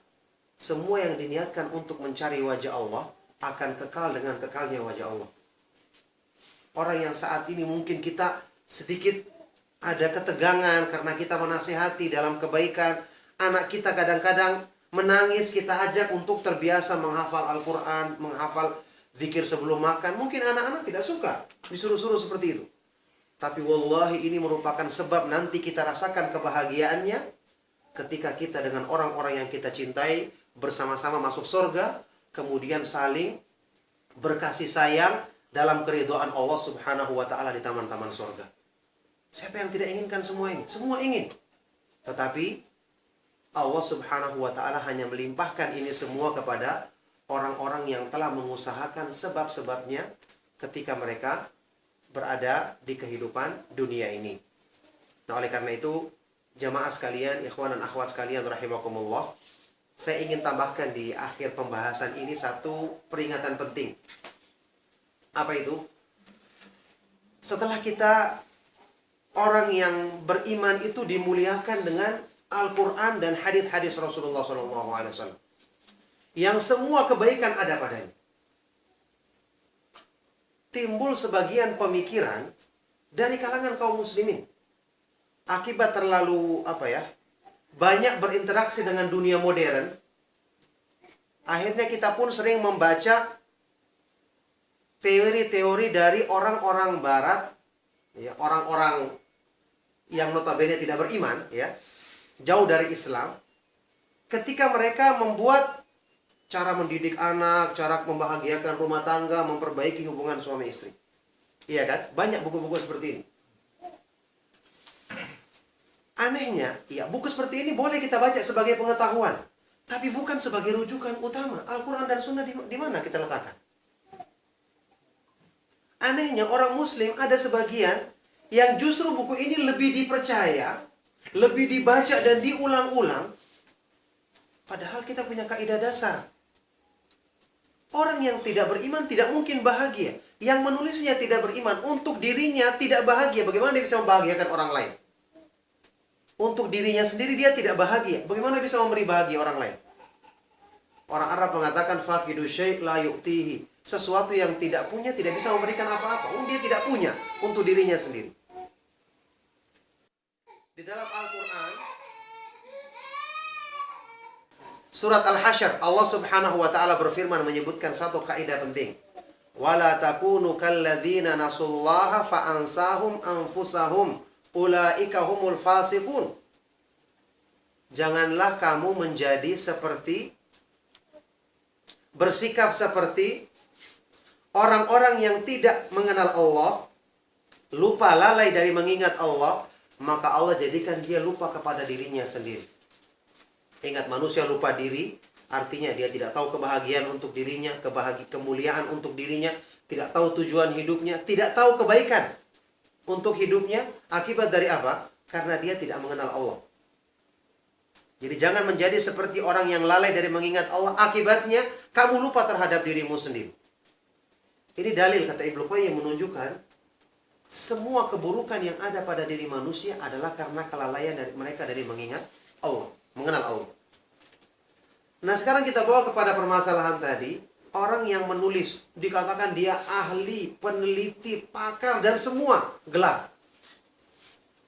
A: Semua yang diniatkan untuk mencari wajah Allah akan kekal dengan kekalnya wajah Allah. Orang yang saat ini mungkin kita sedikit ada ketegangan karena kita menasihati dalam kebaikan. Anak kita kadang-kadang menangis, kita ajak untuk terbiasa menghafal Al-Quran, menghafal zikir sebelum makan. Mungkin anak-anak tidak suka disuruh-suruh seperti itu. Tapi wallahi ini merupakan sebab nanti kita rasakan kebahagiaannya ketika kita dengan orang-orang yang kita cintai bersama-sama masuk surga, kemudian saling berkasih sayang dalam keridhaan Allah subhanahu wa ta'ala di taman-taman surga. Siapa yang tidak inginkan semua ini? Semua ingin. Tetapi Allah subhanahu wa ta'ala hanya melimpahkan ini semua kepada orang-orang yang telah mengusahakan sebab-sebabnya ketika mereka berada di kehidupan dunia ini. Nah, oleh karena itu, jamaah sekalian, ikhwan dan akhwat sekalian rahimakumullah, saya ingin tambahkan di akhir pembahasan ini satu peringatan penting. Apa itu? Setelah kita orang yang beriman itu dimuliakan dengan Al-Quran dan hadis-hadis Rasulullah SAW, yang semua kebaikan ada padanya. Timbul sebagian pemikiran dari kalangan kaum muslimin akibat terlalu banyak berinteraksi dengan dunia modern. Akhirnya kita pun sering membaca teori-teori dari orang-orang barat, ya, orang-orang yang notabene tidak beriman, ya, jauh dari Islam, ketika mereka membuat cara mendidik anak, cara membahagiakan rumah tangga, memperbaiki hubungan suami istri. Iya kan? Banyak buku-buku seperti ini. Anehnya, ya, buku seperti ini boleh kita baca sebagai pengetahuan, tapi bukan sebagai rujukan utama. Al-Quran dan Sunnah di mana kita letakkan? Anehnya, orang Muslim ada sebagian yang justru buku ini lebih dipercaya, lebih dibaca dan diulang-ulang, padahal kita punya kaidah dasar. Orang yang tidak beriman tidak mungkin bahagia. Yang menulisnya tidak beriman, untuk dirinya tidak bahagia. Bagaimana dia bisa membahagiakan orang lain? Untuk dirinya sendiri dia tidak bahagia. Bagaimana bisa memberi bahagia orang lain? Orang Arab mengatakan faqidu syai' la yu'tihi. Sesuatu yang tidak punya tidak bisa memberikan apa-apa. Dia tidak punya untuk dirinya sendiri. Di dalam Al-Quran Surat Al-Hasyr, Allah Subhanahu wa taala berfirman menyebutkan satu kaidah penting. Wala takunu kalladzina nasullaha fa ansahum anfusahum ulaika humul fasiqun. Janganlah kamu menjadi seperti, bersikap seperti orang-orang yang tidak mengenal Allah, lupa lalai dari mengingat Allah, maka Allah jadikan dia lupa kepada dirinya sendiri. Ingat, manusia lupa diri, artinya dia tidak tahu kebahagiaan untuk dirinya, kemuliaan untuk dirinya, tidak tahu tujuan hidupnya, tidak tahu kebaikan untuk hidupnya. Akibat dari apa? Karena dia tidak mengenal Allah. Jadi jangan menjadi seperti orang yang lalai dari mengingat Allah. Akibatnya kamu lupa terhadap dirimu sendiri. Ini dalil kata Ibnu Qayyim menunjukkan semua keburukan yang ada pada diri manusia adalah karena kelalaian dari mereka dari mengingat Allah, mengenal Allah. Nah, sekarang kita bawa kepada permasalahan tadi. Orang yang menulis dikatakan dia ahli, peneliti, pakar dan semua gelar,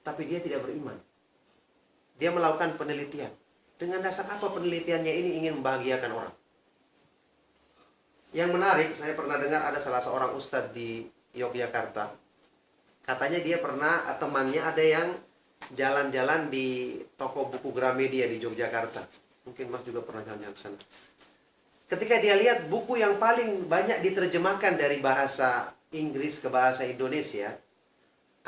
A: tapi dia tidak beriman. Dia melakukan penelitian. Dengan dasar apa penelitiannya ini ingin membahagiakan orang? Yang menarik, saya pernah dengar ada salah seorang ustadz di Yogyakarta. Katanya dia pernah, temannya ada yang jalan-jalan di toko buku Gramedia di Yogyakarta. Mungkin Mas juga pernah jalan-jalan ke sana. Ketika dia lihat buku yang paling banyak diterjemahkan dari bahasa Inggris ke bahasa Indonesia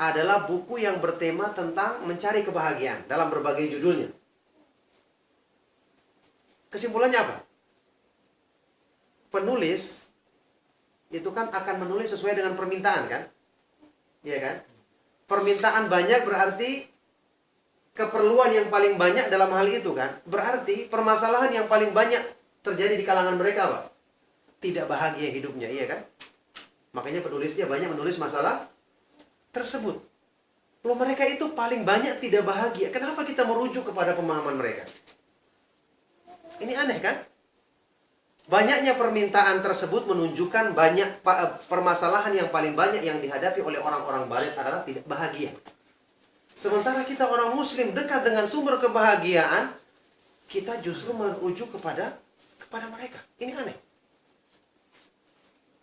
A: adalah buku yang bertema tentang mencari kebahagiaan dalam berbagai judulnya. Kesimpulannya apa? Penulis itu kan akan menulis sesuai dengan permintaan, kan? Iya kan? Permintaan banyak berarti keperluan yang paling banyak dalam hal itu, kan? Berarti permasalahan yang paling banyak terjadi di kalangan mereka apa? Tidak bahagia hidupnya, iya kan? Makanya penulisnya banyak menulis masalah tersebut. Loh, mereka itu paling banyak tidak bahagia. Kenapa kita merujuk kepada pemahaman mereka? Ini aneh, kan? Banyaknya permintaan tersebut menunjukkan banyak permasalahan yang paling banyak yang dihadapi oleh orang-orang barat adalah tidak bahagia. Sementara kita orang Muslim dekat dengan sumber kebahagiaan, kita justru merujuk kepada mereka. Ini aneh.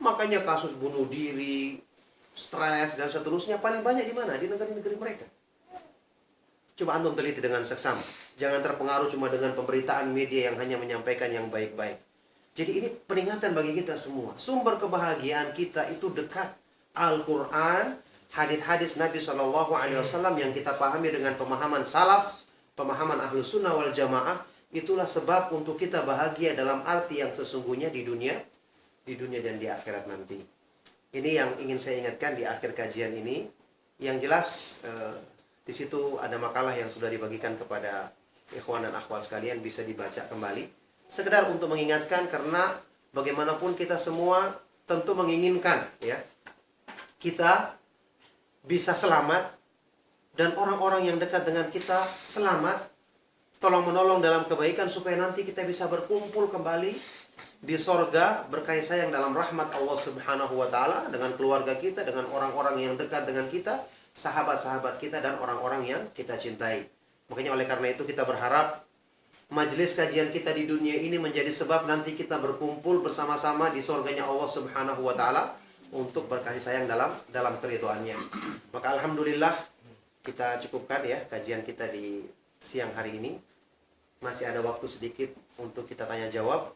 A: Makanya kasus bunuh diri, stres dan seterusnya paling banyak di mana? Di negeri-negeri mereka. Coba antum teliti dengan seksama. Jangan terpengaruh cuma dengan pemberitaan media yang hanya menyampaikan yang baik-baik. Jadi ini peringatan bagi kita semua. Sumber kebahagiaan kita itu dekat Al-Quran, hadis-hadis Nabi SAW yang kita pahami dengan pemahaman salaf, pemahaman Ahlus Sunnah wal Jamaah. Itulah sebab untuk kita bahagia dalam arti yang sesungguhnya di dunia dan di akhirat nanti. Ini yang ingin saya ingatkan di akhir kajian ini. Yang jelas di situ ada makalah yang sudah dibagikan kepada ikhwan dan akhwat sekalian, bisa dibaca kembali. Sekedar untuk mengingatkan, karena bagaimanapun kita semua tentu menginginkan, ya, kita bisa selamat dan orang-orang yang dekat dengan kita selamat, tolong menolong dalam kebaikan supaya nanti kita bisa berkumpul kembali di sorga berkasih sayang dalam rahmat Allah Subhanahu wa taala dengan keluarga kita, dengan orang-orang yang dekat dengan kita, sahabat-sahabat kita dan orang-orang yang kita cintai. Makanya oleh karena itu kita berharap majelis kajian kita di dunia ini menjadi sebab nanti kita berkumpul bersama-sama di sorganya Allah Subhanahu wa taala untuk berkasih sayang dalam keridhaannya. Maka alhamdulillah kita cukupkan ya kajian kita di siang hari ini. Masih ada waktu sedikit untuk kita tanya jawab.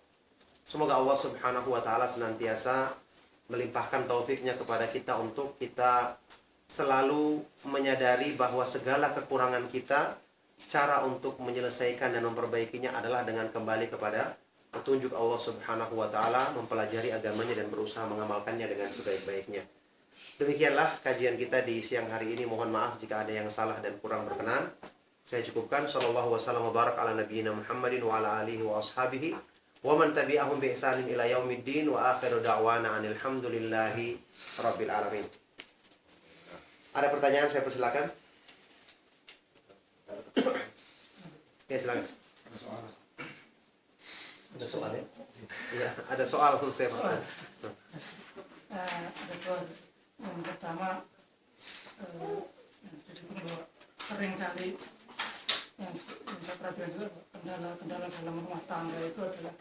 A: Semoga Allah Subhanahu wa taala senantiasa melimpahkan taufiknya kepada kita untuk kita selalu menyadari bahwa segala kekurangan kita, cara untuk menyelesaikan dan memperbaikinya adalah dengan kembali kepada petunjuk Allah Subhanahu wa taala, mempelajari agamanya dan berusaha mengamalkannya dengan sebaik-baiknya. Demikianlah kajian kita di siang hari ini. Mohon maaf jika ada yang salah dan kurang berkenan. Saya cukupkan. Sallallahu wasallam wa barak ala nabiyyina Muhammadin wa ala alihi wa ashabihi wa man tabi'ahum bi ihsanin ila yaumiddin wa akhiru da'wana anil hamdulillahi rabbil alamin. Ada pertanyaan, saya persilakan. Ya, silakan. Ada soal ya? Iya, ada soal saya.
C: Ada dua. Yang pertama, sering kali yang saya perhatikan juga kendala dalam rumah tangga itu adalah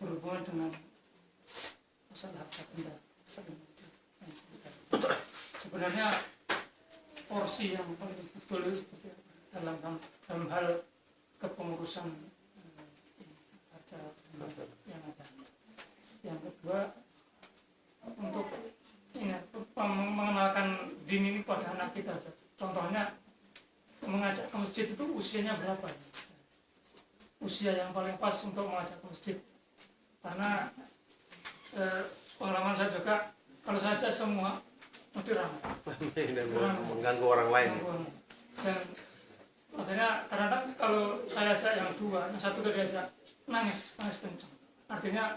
C: berhubungan dengan masalah harta benda. Sebenarnya porsi yang paling betul itu seperti apa? dalam hal kepengurusan harta benda yang ada. Yang kedua, untuk mengenalkan din ini pada anak kita. Contohnya mengajak ke masjid itu usianya berapa? Usia yang paling pas untuk mengajak ke masjid. Karena pengalaman saya juga, kalau saya ajak semua nanti ramai
A: dan mengganggu orang lain.
C: Dan makanya kadang-kadang kalau saya ajak yang dua, yang satu tadi ajak nangis kencang. Artinya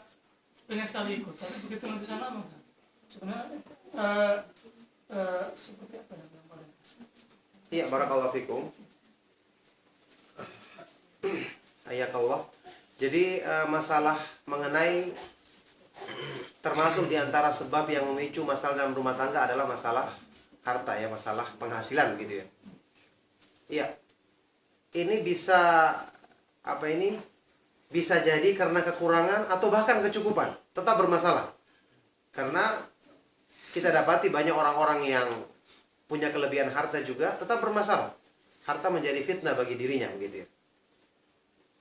C: pengen sekali ikut. Tapi begitu nanti sana sebenarnya seperti apa yang paling pas?
A: Iya, barakallahu fikum. Ayakallah. Jadi masalah mengenai termasuk diantara sebab yang memicu masalah dalam rumah tangga adalah masalah harta ya, masalah penghasilan gitu ya. Iya. Ini bisa bisa jadi karena kekurangan atau bahkan kecukupan, tetap bermasalah. Karena kita dapati banyak orang-orang yang punya kelebihan harta juga tetap bermasalah. Harta menjadi fitnah bagi dirinya begitu ya.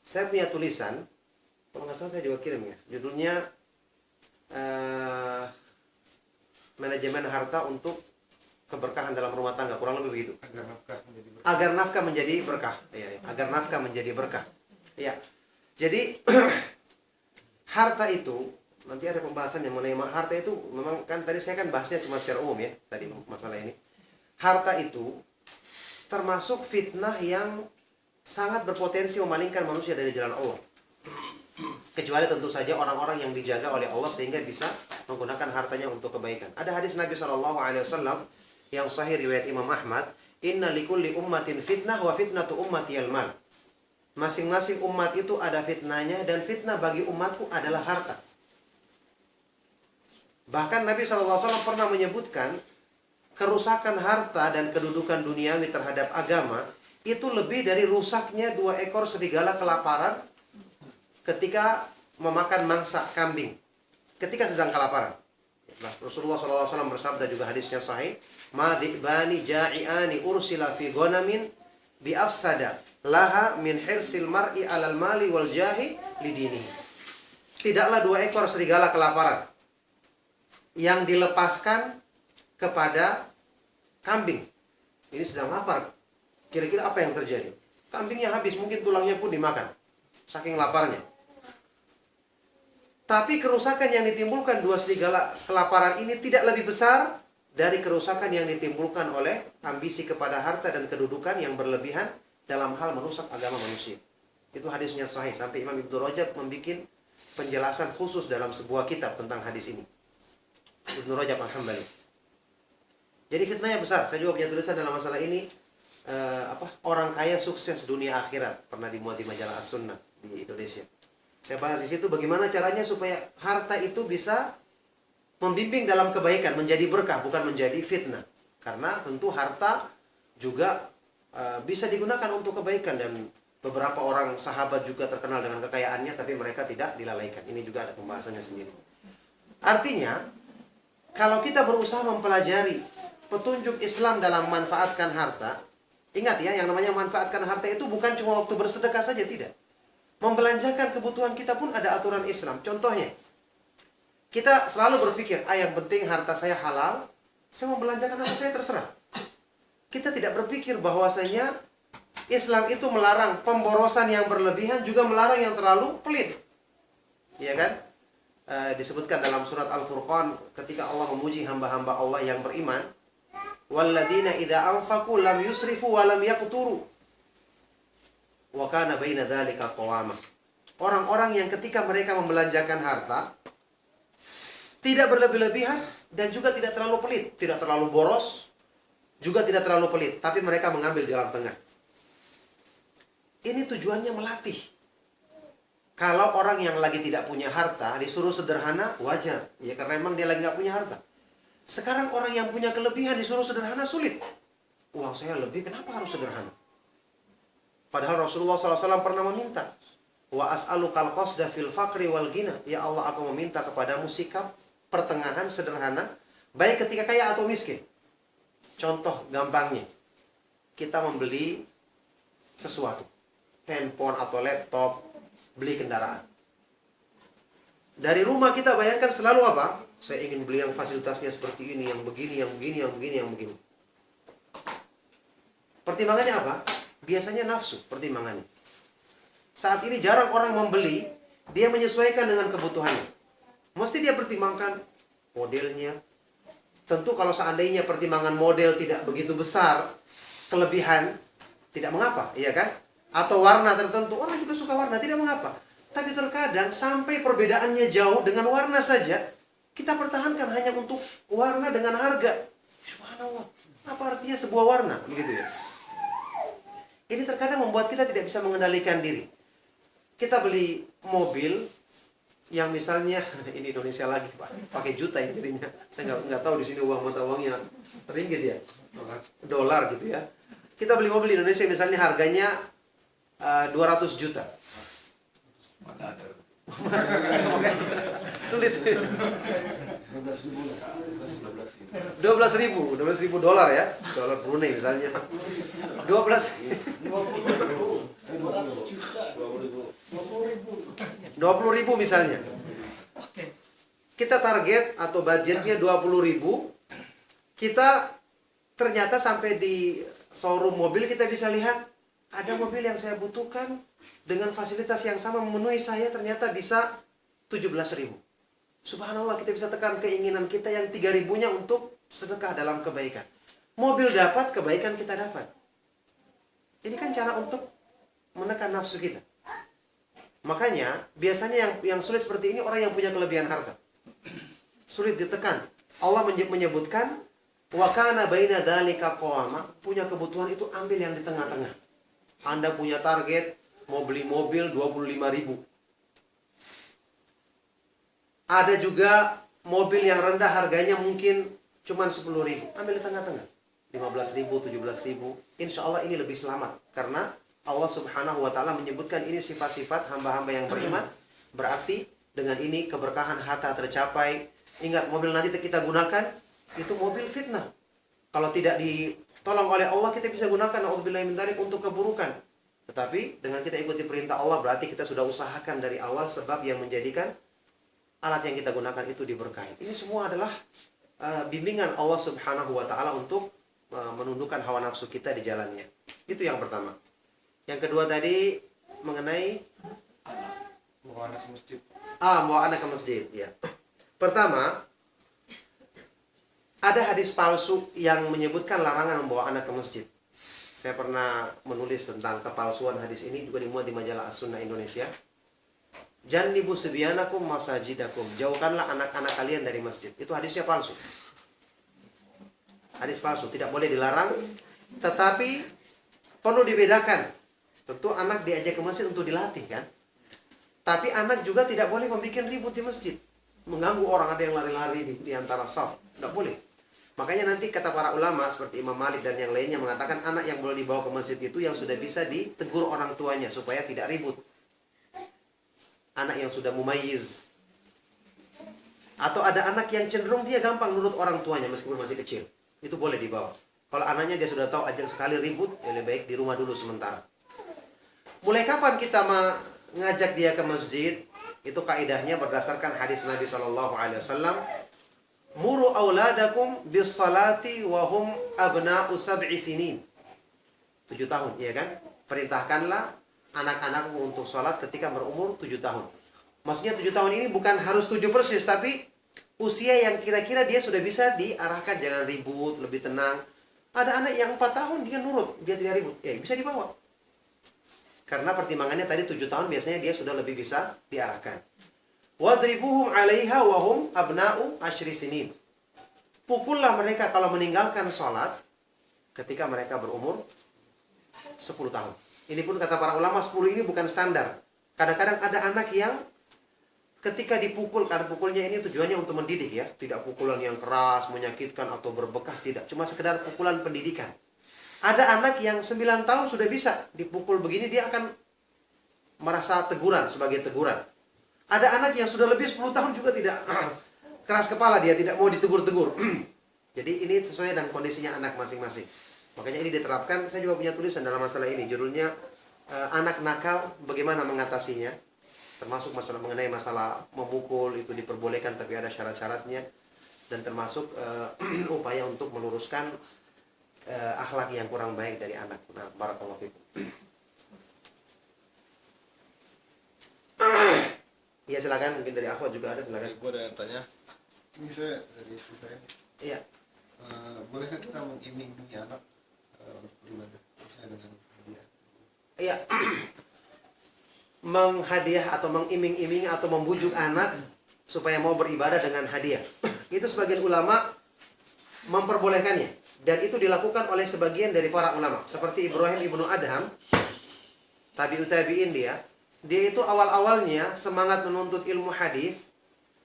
A: Saya punya tulisan, kalau nggak salah saya juga kirim ya. Judulnya manajemen harta untuk keberkahan dalam rumah tangga, kurang lebih begitu. Agar nafkah menjadi berkah. Ya, agar nafkah menjadi berkah. Ya. Jadi harta itu nanti ada pembahasan yang mengenai harta itu. Memang kan tadi saya kan bahasnya cuma secara umum ya tadi masalah ini. Harta itu termasuk fitnah yang sangat berpotensi memalingkan manusia dari jalan Allah. Kecuali tentu saja orang-orang yang dijaga oleh Allah sehingga bisa menggunakan hartanya untuk kebaikan. Ada hadis Nabi SAW yang sahih riwayat Imam Ahmad, "Inna likulli ummatin fitnah wa fitnatu ummati al-mal." Masing-masing umat itu ada fitnahnya dan fitnah bagi umatku adalah harta. Bahkan Nabi SAW pernah menyebutkan kerusakan harta dan kedudukan duniawi terhadap agama itu lebih dari rusaknya 2 ekor serigala kelaparan ketika memakan mangsa kambing ketika sedang kelaparan. Rasulullah SAW bersabda, juga hadisnya sahih, "Ma dhi'bani ja'iani ursila fi ghanamin bi afsada laha min hirsil mar'i 'alal mali wal jahi lidini." Tidaklah 2 ekor serigala kelaparan yang dilepaskan kepada kambing. Ini sedang lapar. Kira-kira apa yang terjadi? Kambingnya habis, mungkin tulangnya pun dimakan saking laparnya. Tapi kerusakan yang ditimbulkan 2 serigala kelaparan ini tidak lebih besar dari kerusakan yang ditimbulkan oleh ambisi kepada harta dan kedudukan yang berlebihan dalam hal merusak agama manusia. Itu hadisnya sahih. Sampai Imam Ibnu Rajab membuat penjelasan khusus dalam sebuah kitab tentang hadis ini. Ibnu Rajab Al-Hambali. Jadi fitnahnya besar. Saya juga punya tulisan dalam masalah ini. Orang kaya sukses dunia akhirat, pernah dimuat di majalah As-Sunnah di Indonesia. Saya bahas di situ bagaimana caranya supaya harta itu bisa membimbing dalam kebaikan, menjadi berkah, bukan menjadi fitnah. Karena tentu harta juga bisa digunakan untuk kebaikan, dan beberapa orang sahabat juga terkenal dengan kekayaannya tapi mereka tidak dilalaikan. Ini juga ada pembahasannya sendiri. Artinya, kalau kita berusaha mempelajari petunjuk Islam dalam manfaatkan harta, ingat ya, yang namanya manfaatkan harta itu bukan cuma waktu bersedekah saja, tidak. Membelanjakan kebutuhan kita pun ada aturan Islam. Contohnya, kita selalu berpikir, yang penting harta saya halal, saya mau belanjakan apa saya terserah. Kita tidak berpikir bahwasanya Islam itu melarang pemborosan yang berlebihan, juga melarang yang terlalu pelit. Iya kan? Disebutkan dalam surat Al-Furqan ketika Allah memuji hamba-hamba Allah yang beriman, walladzina idza anfaqu lam yusrifu wa lam yaqturu wa kana baina dzalika qawama. Orang-orang yang ketika mereka membelanjakan harta tidak berlebih-lebihan dan juga tidak terlalu pelit, tidak terlalu boros, juga tidak terlalu pelit, tapi mereka mengambil jalan tengah. Ini tujuannya melatih. Kalau orang yang lagi tidak punya harta disuruh sederhana, wajar. Ya karena memang dia lagi nggak punya harta. Sekarang orang yang punya kelebihan disuruh sederhana, sulit. Uang saya lebih, kenapa harus sederhana? Padahal Rasulullah SAW pernah meminta, wa as'alukal qasda fil faqri wal ghina. Ya Allah, aku meminta kepadamu sikap pertengahan sederhana, baik ketika kaya atau miskin. Contoh gampangnya, kita membeli sesuatu, handphone atau laptop, beli kendaraan. Dari rumah kita bayangkan selalu apa? Saya ingin beli yang fasilitasnya seperti ini, yang begini, yang begini, yang begini, yang begini. Pertimbangannya apa? Biasanya nafsu pertimbangannya. Saat ini jarang orang membeli, dia menyesuaikan dengan kebutuhannya. Mesti dia pertimbangkan modelnya. Tentu kalau seandainya pertimbangan model tidak begitu besar, kelebihan, tidak mengapa, iya kan? Atau warna tertentu, orang juga suka warna, tidak mengapa. Tapi terkadang sampai perbedaannya jauh dengan warna saja, kita pertahankan hanya untuk warna dengan harga. Subhanallah, apa artinya sebuah warna? Begitu ya. Ini terkadang membuat kita tidak bisa mengendalikan diri. Kita beli mobil yang misalnya ini Indonesia lagi Pak, pakai juta ya jadinya. Saya nggak tahu di sini uang mata uangnya ringgit ya, dolar gitu ya. Kita beli mobil di Indonesia misalnya harganya 200 juta. Sulit. 12.000 dolar ya, dolar Brunei misalnya. 20.000 misalnya. Kita target atau budgetnya 20.000. Kita ternyata sampai di showroom mobil kita bisa lihat ada mobil yang saya butuhkan dengan fasilitas yang sama memenuhi saya ternyata bisa 17.000. Subhanallah, kita bisa tekan keinginan kita yang 3.000-nya untuk sedekah dalam kebaikan. Mobil dapat, kebaikan kita dapat. Ini kan cara untuk menekan nafsu kita. Makanya biasanya yang sulit seperti ini orang yang punya kelebihan harta. Sulit ditekan. Allah menyebutkan wa kana baina dzalika qawama, punya kebutuhan itu ambil yang di tengah-tengah. Anda punya target mau beli mobil 25.000. Ada juga mobil yang rendah harganya mungkin cuma 10.000. Ambil di tengah-tengah. 15.000, 17.000. Insya Allah ini lebih selamat. Karena Allah Subhanahu wa Ta'ala menyebutkan ini sifat-sifat hamba-hamba yang beriman. Berarti dengan ini keberkahan harta tercapai. Ingat, mobil nanti kita gunakan itu mobil fitnah. Kalau tidak ditolong oleh Allah, kita bisa gunakan na'udzubillahi min dzalik untuk keburukan. Tetapi dengan kita ikuti perintah Allah, berarti kita sudah usahakan dari awal sebab yang menjadikan alat yang kita gunakan itu diberkahi. Ini semua adalah bimbingan Allah Subhanahu wa Ta'ala untuk menundukkan hawa nafsu kita di jalannya. Itu yang pertama. Yang kedua tadi mengenai
B: Bawa anak ke masjid.
A: bawa anak ke masjid, ya. Pertama, ada hadis palsu yang menyebutkan larangan membawa anak ke masjid. Saya pernah menulis tentang kepalsuan hadis ini, juga dimuat di majalah As-Sunnah Indonesia. Jannibu sibyanakum masajidakum, jauhkanlah anak-anak kalian dari masjid. Itu hadisnya palsu. Hadis palsu, tidak boleh dilarang, tetapi perlu dibedakan. Tentu anak diajak ke masjid untuk dilatih kan. Tapi anak juga tidak boleh membuat ribut di masjid, mengganggu orang, ada yang lari-lari di antara saf, tidak boleh. Makanya nanti kata para ulama seperti Imam Malik dan yang lainnya mengatakan anak yang boleh dibawa ke masjid itu yang sudah bisa ditegur orang tuanya supaya tidak ribut. Anak yang sudah mumayyiz. Atau ada anak yang cenderung dia gampang nurut orang tuanya meskipun masih kecil. itu boleh dibawa. Kalau anaknya dia sudah tahu ajak sekali ribut, ya lebih baik di rumah dulu sementara. Mulai kapan kita mengajak dia ke masjid? Itu kaidahnya berdasarkan hadis Nabi SAW. Muru auladakum bis salati wa hum abna'u sab'i sinin. 7 tahun, ya kan? Perintahkanlah anak-anakmu untuk sholat ketika berumur 7 tahun. Maksudnya 7 tahun ini bukan harus 7 persis, tapi usia yang kira-kira dia sudah bisa diarahkan, jangan ribut, lebih tenang. Ada anak yang 4 tahun dia nurut, dia tidak ribut, ya bisa dibawa. Karena pertimbangannya tadi 7 tahun biasanya dia sudah lebih bisa diarahkan. Wadribuhum 'alaiha wa hum abna'u 10 sinin. Pukullah mereka kalau meninggalkan sholat ketika mereka berumur 10 tahun. Ini pun kata para ulama 10 ini bukan standar. Kadang-kadang ada anak yang ketika dipukul, karena pukulnya ini tujuannya untuk mendidik ya, tidak pukulan yang keras, menyakitkan atau berbekas, tidak, cuma sekedar pukulan pendidikan. Ada anak yang 9 tahun sudah bisa dipukul begini, dia akan merasa teguran sebagai teguran. Ada anak yang sudah lebih 10 tahun juga tidak keras kepala, dia tidak mau ditegur-tegur. Jadi ini sesuai dengan kondisinya anak masing-masing. Makanya ini diterapkan. Saya juga punya tulisan dalam masalah ini, judulnya anak nakal bagaimana mengatasinya. Termasuk mengenai masalah memukul itu diperbolehkan tapi ada syarat-syaratnya, dan termasuk upaya untuk meluruskan akhlak yang kurang baik dari anak. Nah, barakallahu fikum. Iya silakan, mungkin dari Akhwat juga ada, silakan.
D: Gue ada yang tanya, ini saya dari istri saya.
A: Iya.
D: Bolehkah kita mengiming-imingi anak beribadah, misalnya dengan hadiah?
A: Iya. Menghadiah atau mengiming-iming atau membujuk anak supaya mau beribadah dengan hadiah. Itu sebagian ulama memperbolehkannya, dan itu dilakukan oleh sebagian dari para ulama. Seperti Ibrahim ibnu Adham, tabi'in dia itu awal-awalnya semangat menuntut ilmu hadis,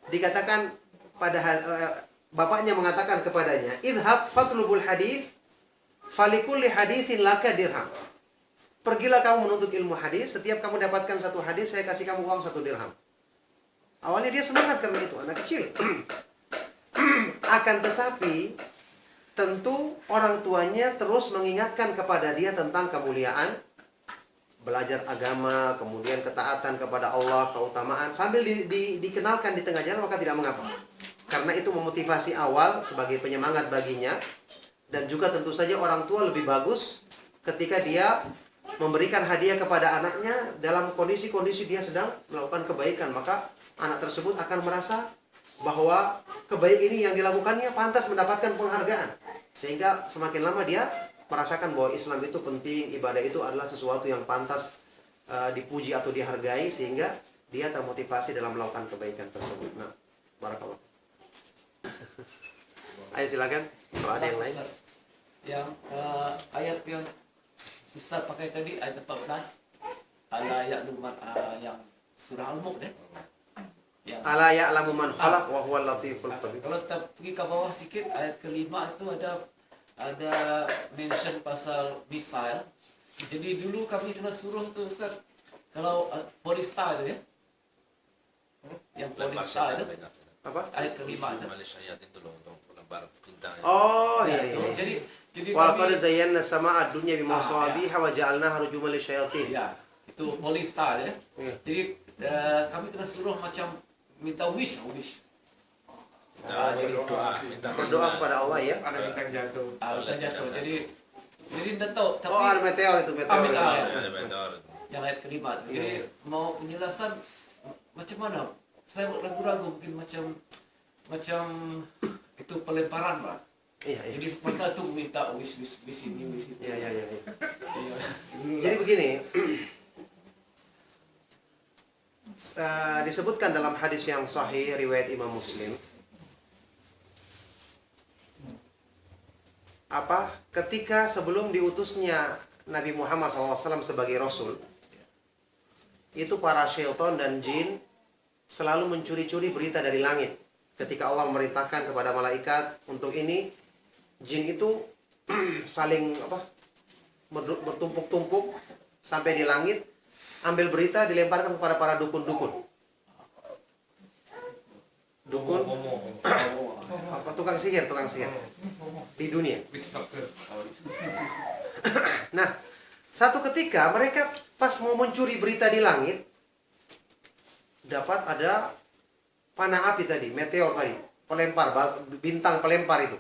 A: dikatakan bapaknya mengatakan kepadanya, "Idhab fatlubul hadis, falikulli haditsin laka dirham." Pergilah kamu menuntut ilmu hadis, setiap kamu dapatkan satu hadis, saya kasih kamu uang 1 dirham. Awalnya dia semangat karena itu, anak kecil. Akan tetapi, tentu orang tuanya terus mengingatkan kepada dia tentang kemuliaan belajar agama, kemudian ketaatan kepada Allah, keutamaan, sambil dikenalkan di tengah jalan, maka tidak mengapa. Karena itu memotivasi awal sebagai penyemangat baginya, dan juga tentu saja orang tua lebih bagus ketika dia memberikan hadiah kepada anaknya dalam kondisi-kondisi dia sedang melakukan kebaikan, maka anak tersebut akan merasa bahwa kebaikan ini yang dilakukannya pantas mendapatkan penghargaan, sehingga semakin lama dia merasakan bahwa Islam itu penting, ibadah itu adalah sesuatu yang pantas dipuji atau dihargai, sehingga dia termotivasi dalam melakukan kebaikan tersebut. Nah, barakallah. Ayo silakan kalau ada yang lain.
E: Yang ayat yang Ustaz pakai tadi ayat 14, ala ya'lamu yang surah Al-Mulk ya. Yang
A: Ala ya'lamu man khalaq wa huwal latiful khabir.
E: kalau kita pergi ke bawah sedikit, ayat kelima itu ada mention pasal missile. Jadi dulu kami kena suruh tuh Ustaz, kalau polista itu ya, yang polista itu
A: Apa?
E: ayat kelima itu.
D: itu loh, untuk lembar bintang.
A: Oh
E: Ya,
A: iya iya.
E: jadi
A: Wa qad
E: kami,
A: zayyana sama'a dunya bimasabiha wa ja'alnaha rujuman lisyayatin.
E: ya itu polista ya.
A: Iya.
E: Jadi kami kena suruh macam minta wish. Jadi
D: Doa, minta
A: Berdoa kepada Allah ya.
B: Ada bintang jatuh.
E: Kita jatuh. Jadi tidak tahu. Tapi
A: Oh, ada meteor itu meteor.
E: Amin,
A: itu.
E: amin.
D: ada meteor.
E: yang ayat kelima itu. Jadi mau penjelasan macam mana? Saya ragu-ragu, mungkin macam itu pelemparan Pak.
A: Iya iya.
E: Jadi masa itu minta wish ini wish itu.
A: Iya iya iya.
E: Iya.
A: Jadi begini, disebutkan dalam hadis yang sahih riwayat Imam Muslim, ketika sebelum diutusnya Nabi Muhammad SAW sebagai Rasul, itu para syaitan dan jin selalu mencuri-curi berita dari langit. Ketika Allah memerintahkan kepada malaikat untuk ini, jin itu saling bertumpuk-tumpuk sampai di langit, ambil berita dilemparkan kepada para dukun-dukun. Dukun, tukang tukang sihir di dunia.
B: Witch doctor.
A: Nah, satu ketika mereka pas mau mencuri berita di langit, dapat ada panah api tadi, meteor tadi, pelempar, bintang pelempar itu.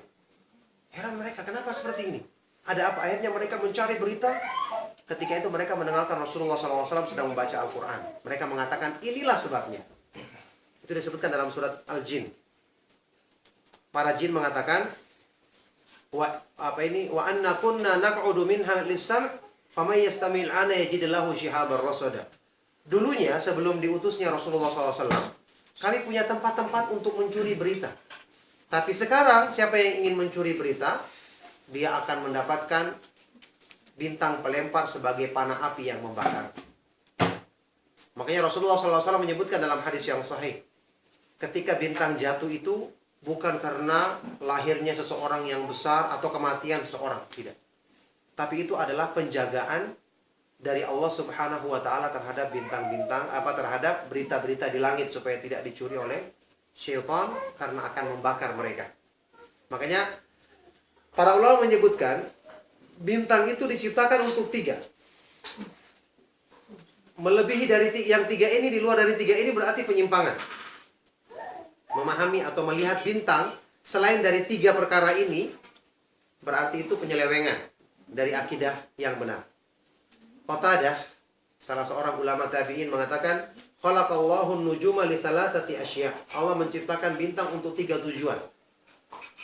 A: Heran mereka, kenapa seperti ini? Ada apa? Akhirnya mereka mencari berita. Ketika itu mereka mendengarkan Rasulullah SAW sedang membaca Al-Quran. Mereka mengatakan, inilah sebabnya. Itu disebutkan dalam surat Al-Jin. Para jin mengatakan, wa anna kunna naq'udu minha lis-sam' faman yastamil ana yajid lahu shihaban rasada. Dulunya sebelum diutusnya Rasulullah SAW, kami punya tempat-tempat untuk mencuri berita. Tapi sekarang siapa yang ingin mencuri berita, dia akan mendapatkan bintang pelempar sebagai panah api yang membakar. Makanya Rasulullah SAW menyebutkan dalam hadis yang sahih, ketika bintang jatuh itu bukan karena lahirnya seseorang yang besar atau kematian seseorang, tidak. Tapi itu adalah penjagaan dari Allah Subhanahu wa taala terhadap bintang-bintang, terhadap berita-berita di langit supaya tidak dicuri oleh syaitan karena akan membakar mereka. Makanya para ulama menyebutkan bintang itu diciptakan untuk 3. Melebihi dari yang 3 ini, di luar dari 3 ini berarti penyimpangan. Memahami atau melihat bintang selain dari 3 perkara ini berarti itu penyelewengan dari akidah yang benar. Qatadah, salah seorang ulama tabi'in, mengatakan, khalaqallahu an-nujuma li thalathati asya'. Allah menciptakan bintang untuk 3 tujuan.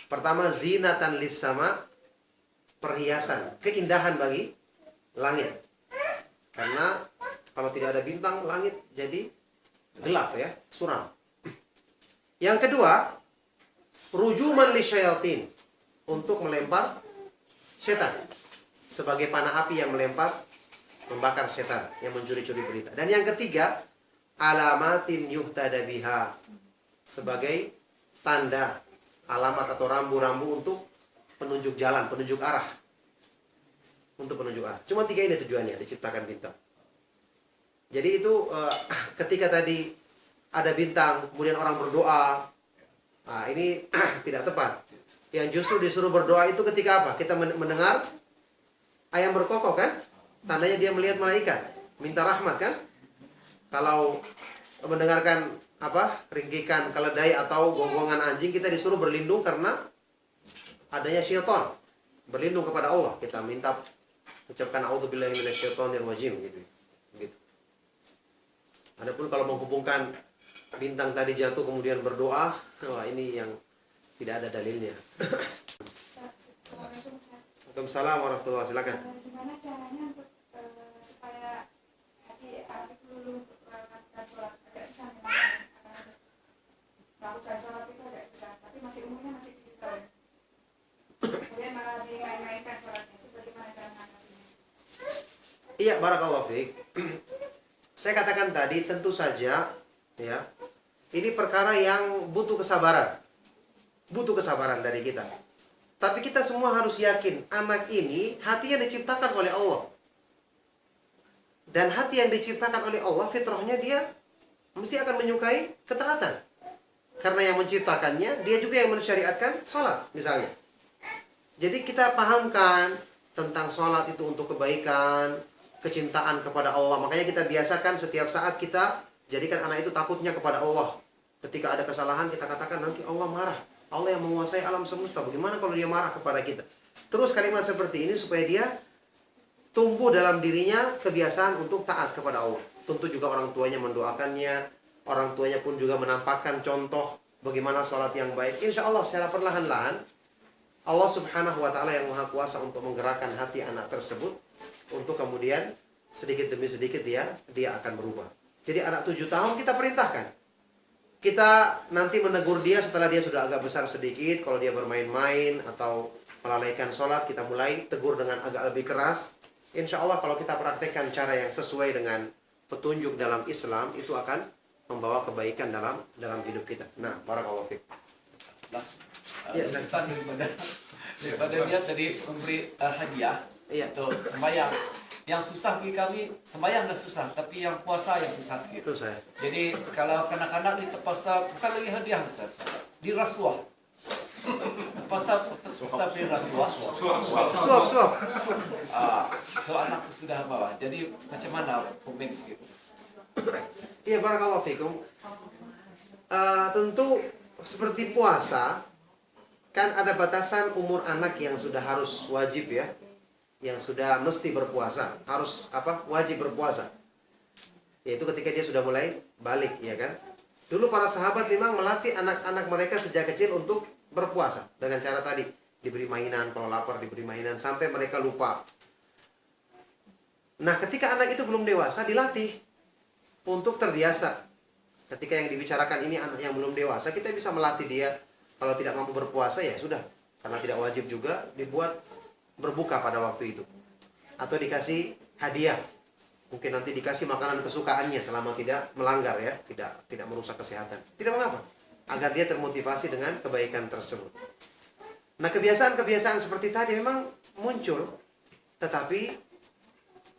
A: Pertama, zinatan lis-sama, perhiasan, keindahan bagi langit. Karena kalau tidak ada bintang, langit jadi gelap ya, suram. Yang kedua, rujuman lisyayatin, untuk melempar setan. Sebagai panah api yang melempar, membakar setan yang mencuri-curi berita. Dan yang ketiga, alamatin yuhtada biha, sebagai tanda, alamat atau rambu-rambu untuk penunjuk jalan, penunjuk arah. Untuk penunjuk arah. Cuma 3 ini tujuannya diciptakan bintang. Jadi itu ketika tadi ada bintang, kemudian orang berdoa, nah ini tidak tepat. Yang justru disuruh berdoa itu ketika apa? Kita mendengar ayam berkokok kan? Tandanya dia melihat malaikat, minta rahmat kan? Kalau mendengarkan ringkikan keledai atau gonggongan anjing, kita disuruh berlindung karena adanya syaitan. Berlindung kepada Allah, kita minta, ucapkan a'udzubillahi minasyaitonir rajim gitu. Adapun kalau menghubungkan bintang tadi jatuh kemudian berdoa, wah ini yang tidak ada dalilnya. Waalaikumsalam warahmatullahi wabarakatuh. Silakan.
F: Gimana caranya untuk supaya hati dulu untuk melakukan sholat? Agak susah memang melakukan sholat itu agak susah, tapi umurnya masih 7 tahun. Kemudian malah dimain-mainkan sholatnya, itu bagaimana cara mengatasinya?
A: Iya, barakallahu fiik. Saya katakan tadi, tentu saja ya, ini perkara yang butuh kesabaran. Butuh kesabaran dari kita. Tapi kita semua harus yakin, anak ini hati yang diciptakan oleh Allah. Dan hati yang diciptakan oleh Allah, fitrahnya dia mesti akan menyukai ketaatan. Karena yang menciptakannya, dia juga yang mensyariatkan sholat misalnya. Jadi kita pahamkan tentang sholat itu untuk kebaikan, kecintaan kepada Allah. Makanya kita biasakan setiap saat kita jadikan anak itu takutnya kepada Allah. Ketika ada kesalahan kita katakan nanti Allah marah. Allah yang menguasai alam semesta. Bagaimana kalau dia marah kepada kita? Terus kalimat seperti ini supaya dia tumbuh dalam dirinya kebiasaan untuk taat kepada Allah. Tentu juga orang tuanya mendoakannya. Orang tuanya pun juga menampakkan contoh bagaimana sholat yang baik. Insya Allah secara perlahan-lahan Allah Subhanahu wa ta'ala yang maha kuasa untuk menggerakkan hati anak tersebut, untuk kemudian sedikit demi sedikit dia akan berubah. Jadi anak 7 tahun kita perintahkan, kita nanti menegur dia setelah dia sudah agak besar sedikit. Kalau dia bermain-main atau melalaikan sholat, kita mulai tegur dengan agak lebih keras. Insya Allah kalau kita praktekkan cara yang sesuai dengan petunjuk dalam Islam, itu akan membawa kebaikan dalam hidup kita. Nah, barakallahu fiik. Ya,
E: daripada dia tadi memberi hadiah,
A: iya,
E: untuk sembahyang. Yang susah bagi kami, sembahyang dah susah, tapi yang puasa yang susah sedikit.
A: Itu saya.
E: Jadi kalau kanak-kanak ini terpaksa, bukan lagi hadiah Ustaz, dirasuah. pasal beri rasuah.
A: Suap.
E: So anakku sudah bawa. Jadi macam mana komen segitu?
A: Iya, barakallahu fikum. Tentu seperti puasa kan ada batasan umur anak yang sudah harus wajib ya, yang sudah mesti berpuasa, harus wajib berpuasa. Yaitu ketika dia sudah mulai balik, ya kan? Dulu para sahabat memang melatih anak-anak mereka sejak kecil untuk berpuasa dengan cara tadi, diberi mainan, kalau lapar diberi mainan sampai mereka lupa. Nah, ketika anak itu belum dewasa dilatih untuk terbiasa. Ketika yang dibicarakan ini anak yang belum dewasa, kita bisa melatih dia. Kalau tidak mampu berpuasa ya sudah, karena tidak wajib juga dibuat berbuka pada waktu itu. Atau dikasih hadiah. Mungkin nanti dikasih makanan kesukaannya selama tidak melanggar ya, tidak merusak kesehatan. Tidak mengapa, agar dia termotivasi dengan kebaikan tersebut. Nah, kebiasaan-kebiasaan seperti tadi memang muncul, tetapi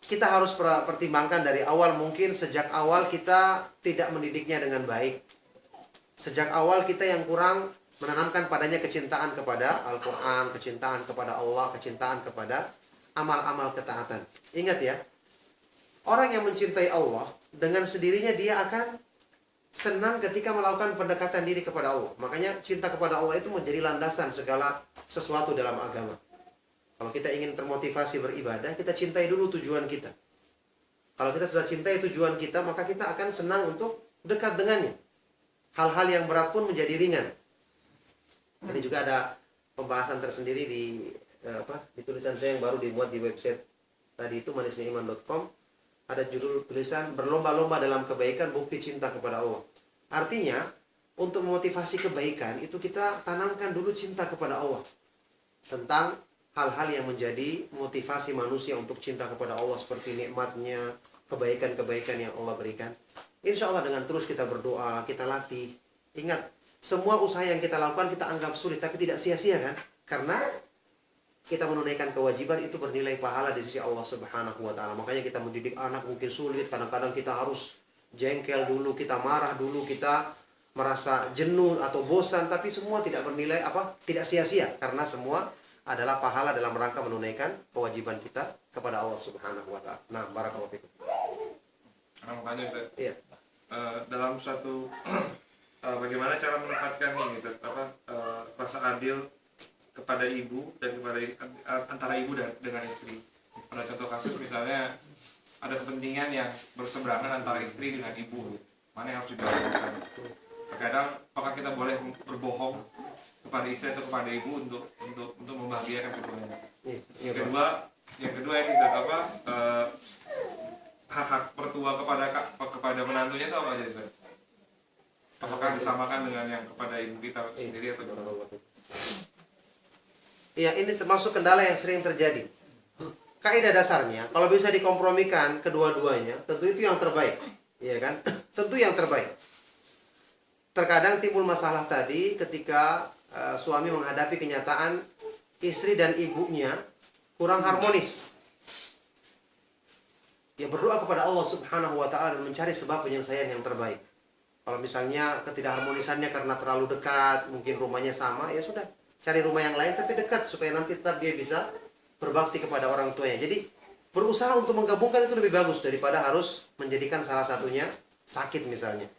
A: kita harus pertimbangkan dari awal. Mungkin sejak awal kita tidak mendidiknya dengan baik. Sejak awal kita yang kurang menanamkan padanya kecintaan kepada Al-Quran, kecintaan kepada Allah, kecintaan kepada amal-amal ketaatan. Ingat ya, orang yang mencintai Allah, dengan sendirinya dia akan senang ketika melakukan pendekatan diri kepada Allah. Makanya cinta kepada Allah itu menjadi landasan segala sesuatu dalam agama. Kalau kita ingin termotivasi beribadah, kita cintai dulu tujuan kita. Kalau kita sudah cintai tujuan kita, maka kita akan senang untuk dekat dengannya. Hal-hal yang berat pun menjadi ringan. Tadi juga ada pembahasan tersendiri di tulisan saya yang baru dibuat di website tadi itu manisnyaiman.com. Ada judul tulisan berlomba-lomba dalam kebaikan, bukti cinta kepada Allah. Artinya, untuk memotivasi kebaikan itu kita tanamkan dulu cinta kepada Allah. Tentang hal-hal yang menjadi motivasi manusia untuk cinta kepada Allah, seperti nikmatnya, kebaikan-kebaikan yang Allah berikan. Insya Allah dengan terus kita berdoa, kita latih. Ingat, semua usaha yang kita lakukan kita anggap sulit, tapi tidak sia-sia kan? Karena kita menunaikan kewajiban itu bernilai pahala di sisi Allah Subhanahu wa Ta'ala. Makanya kita mendidik anak mungkin sulit, kadang-kadang kita harus jengkel dulu, kita marah dulu, kita merasa jenuh atau bosan, tapi semua tidak bernilai tidak sia-sia, karena semua adalah pahala dalam rangka menunaikan kewajiban kita kepada Allah Subhanahu wa Ta'ala. Nah, barakallahu fikum.
B: Karena makanya Ustaz,
A: Iya.
B: dalam suatu bagaimana cara menempatkan ini Ustaz, rasa adil kepada ibu dan kepada antara ibu dan dengan istri. Pada contoh kasus misalnya ada kepentingan yang berseberangan antara istri dengan ibu, mana yang harus dilakukan. Terkadang apakah kita boleh berbohong kepada istri atau kepada ibu untuk membahagiakan keduanya. Yang kedua ini Ustaz, hak-hak mertua kepada menantunya itu apa aja Ustaz? Apakah disamakan dengan yang kepada ibu kita sendiri atau bagaimana?
A: Iya, ini termasuk kendala yang sering terjadi. Kaidah dasarnya, kalau bisa dikompromikan kedua-duanya, tentu itu yang terbaik, iya kan? Tentu yang terbaik. Terkadang timbul masalah tadi ketika suami menghadapi kenyataan istri dan ibunya kurang harmonis. Ya, berdoa kepada Allah Subhanahu wa Ta'ala dan mencari sebab penyelesaian yang terbaik. Kalau misalnya ketidakharmonisannya karena terlalu dekat, mungkin rumahnya sama, ya sudah, cari rumah yang lain tapi dekat supaya nanti tetap dia bisa berbakti kepada orang tuanya. Jadi berusaha untuk menggabungkan itu lebih bagus daripada harus menjadikan salah satunya sakit misalnya.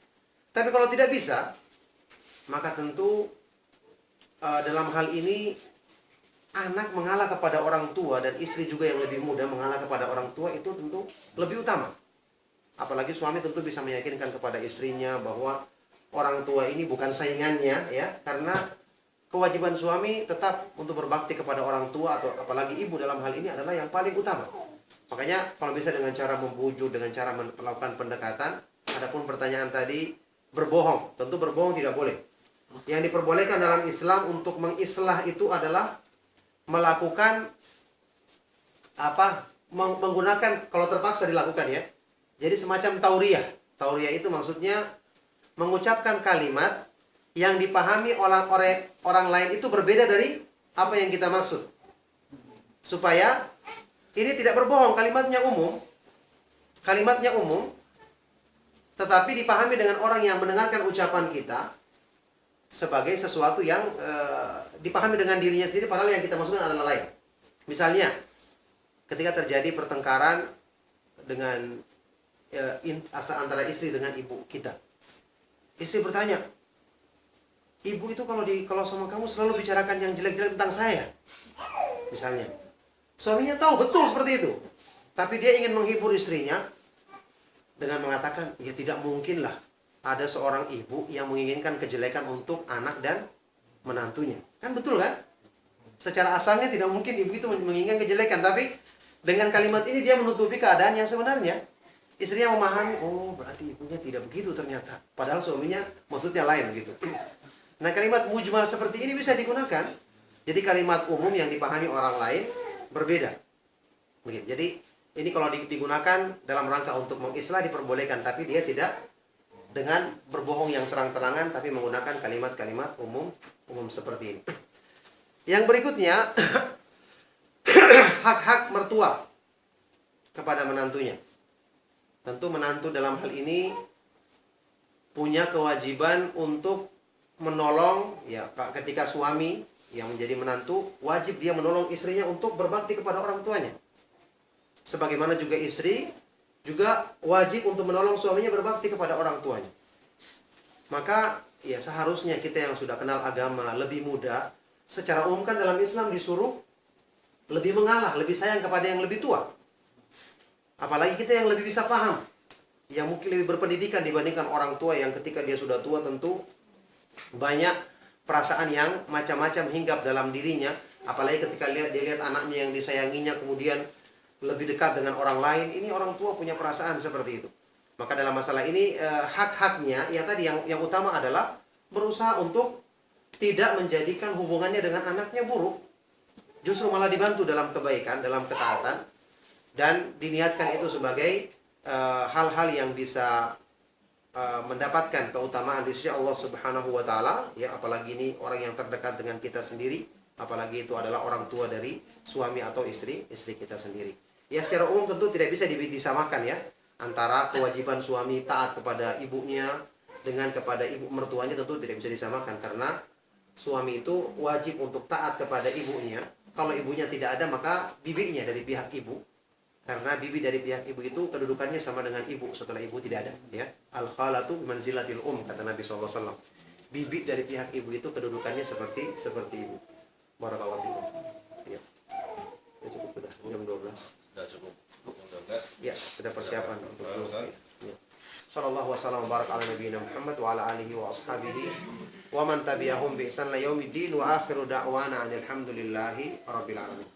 A: Tapi kalau tidak bisa, maka tentu dalam hal ini anak mengalah kepada orang tua dan istri juga yang lebih muda mengalah kepada orang tua itu tentu lebih utama. Apalagi suami tentu bisa meyakinkan kepada istrinya bahwa orang tua ini bukan saingannya ya, karena kewajiban suami tetap untuk berbakti kepada orang tua atau apalagi ibu dalam hal ini adalah yang paling utama. Makanya kalau bisa dengan cara membujuk, dengan cara melakukan pendekatan. Adapun pertanyaan tadi berbohong, tentu berbohong tidak boleh. Yang diperbolehkan dalam Islam untuk mengislah itu adalah melakukan menggunakan, kalau terpaksa dilakukan ya. Jadi semacam tauriyah. Tauriyah itu maksudnya mengucapkan kalimat yang dipahami oleh orang lain itu berbeda dari apa yang kita maksud. Supaya ini tidak berbohong, kalimatnya umum, tetapi dipahami dengan orang yang mendengarkan ucapan kita sebagai sesuatu yang dipahami dengan dirinya sendiri, padahal yang kita maksudkan adalah lain. Misalnya, ketika terjadi pertengkaran dengan antara istri dengan ibu kita, istri bertanya, ibu itu kalau sama kamu selalu bicarakan yang jelek-jelek tentang saya, misalnya. Suaminya tahu betul seperti itu, tapi dia ingin menghibur istrinya dengan mengatakan, ya tidak mungkinlah ada seorang ibu yang menginginkan kejelekan untuk anak dan menantunya. Kan betul kan? Secara asalnya tidak mungkin ibu itu menginginkan kejelekan, tapi dengan kalimat ini dia menutupi keadaan yang sebenarnya. Istrinya memahami, oh berarti ibunya tidak begitu ternyata. Padahal suaminya maksudnya lain gitu. Nah, kalimat mujmal seperti ini bisa digunakan. Jadi kalimat umum yang dipahami orang lain berbeda. Begitu. Jadi ini kalau digunakan dalam rangka untuk mengislah diperbolehkan, tapi dia tidak dengan berbohong yang terang-terangan, tapi menggunakan kalimat-kalimat umum seperti ini. Yang berikutnya, hak-hak mertua kepada menantunya. Tentu menantu dalam hal ini punya kewajiban untuk menolong, ya, ketika suami yang menjadi menantu wajib dia menolong istrinya untuk berbakti kepada orang tuanya. Sebagaimana juga istri juga wajib untuk menolong suaminya berbakti kepada orang tuanya. Maka ya seharusnya kita yang sudah kenal agama lebih muda, secara umum kan dalam Islam disuruh lebih mengalah, lebih sayang kepada yang lebih tua. Apalagi kita yang lebih bisa paham, yang mungkin lebih berpendidikan dibandingkan orang tua yang ketika dia sudah tua tentu banyak perasaan yang macam-macam hinggap dalam dirinya. Apalagi ketika dia lihat anaknya yang disayanginya kemudian lebih dekat dengan orang lain, ini orang tua punya perasaan seperti itu. Maka dalam masalah ini hak-haknya yang tadi yang utama adalah berusaha untuk tidak menjadikan hubungannya dengan anaknya buruk, justru malah dibantu dalam kebaikan, dalam ketaatan, dan diniatkan itu sebagai hal-hal yang bisa mendapatkan keutamaan di sisi Allah Subhanahu wa taala, ya, apalagi ini orang yang terdekat dengan kita sendiri, apalagi itu adalah orang tua dari suami atau istri kita sendiri. Ya, secara umum tentu tidak bisa disamakan ya antara kewajiban suami taat kepada ibunya dengan kepada ibu mertuanya, tentu tidak bisa disamakan karena suami itu wajib untuk taat kepada ibunya. Kalau ibunya tidak ada maka bibinya dari pihak ibu. Karena bibi dari pihak ibu itu kedudukannya sama dengan ibu setelah ibu tidak ada, ya. Al-khalatu manzilatil kata Nabi SAW. Bibi dari pihak ibu itu kedudukannya seperti ibu. Barakallahu fikum. Ya. Ya, cukup sudah jam 12.
D: Sudah cukup. 12.
A: Ya, sudah persiapan untuk ya. Sallallahu wasallam barak ala nabiyina Muhammad wa ala alihi wa ashabihi wa man tabi'ahum bi ihsan ila yaumiddin wa akhiru da'wana alhamdulillahi rabbil alamin.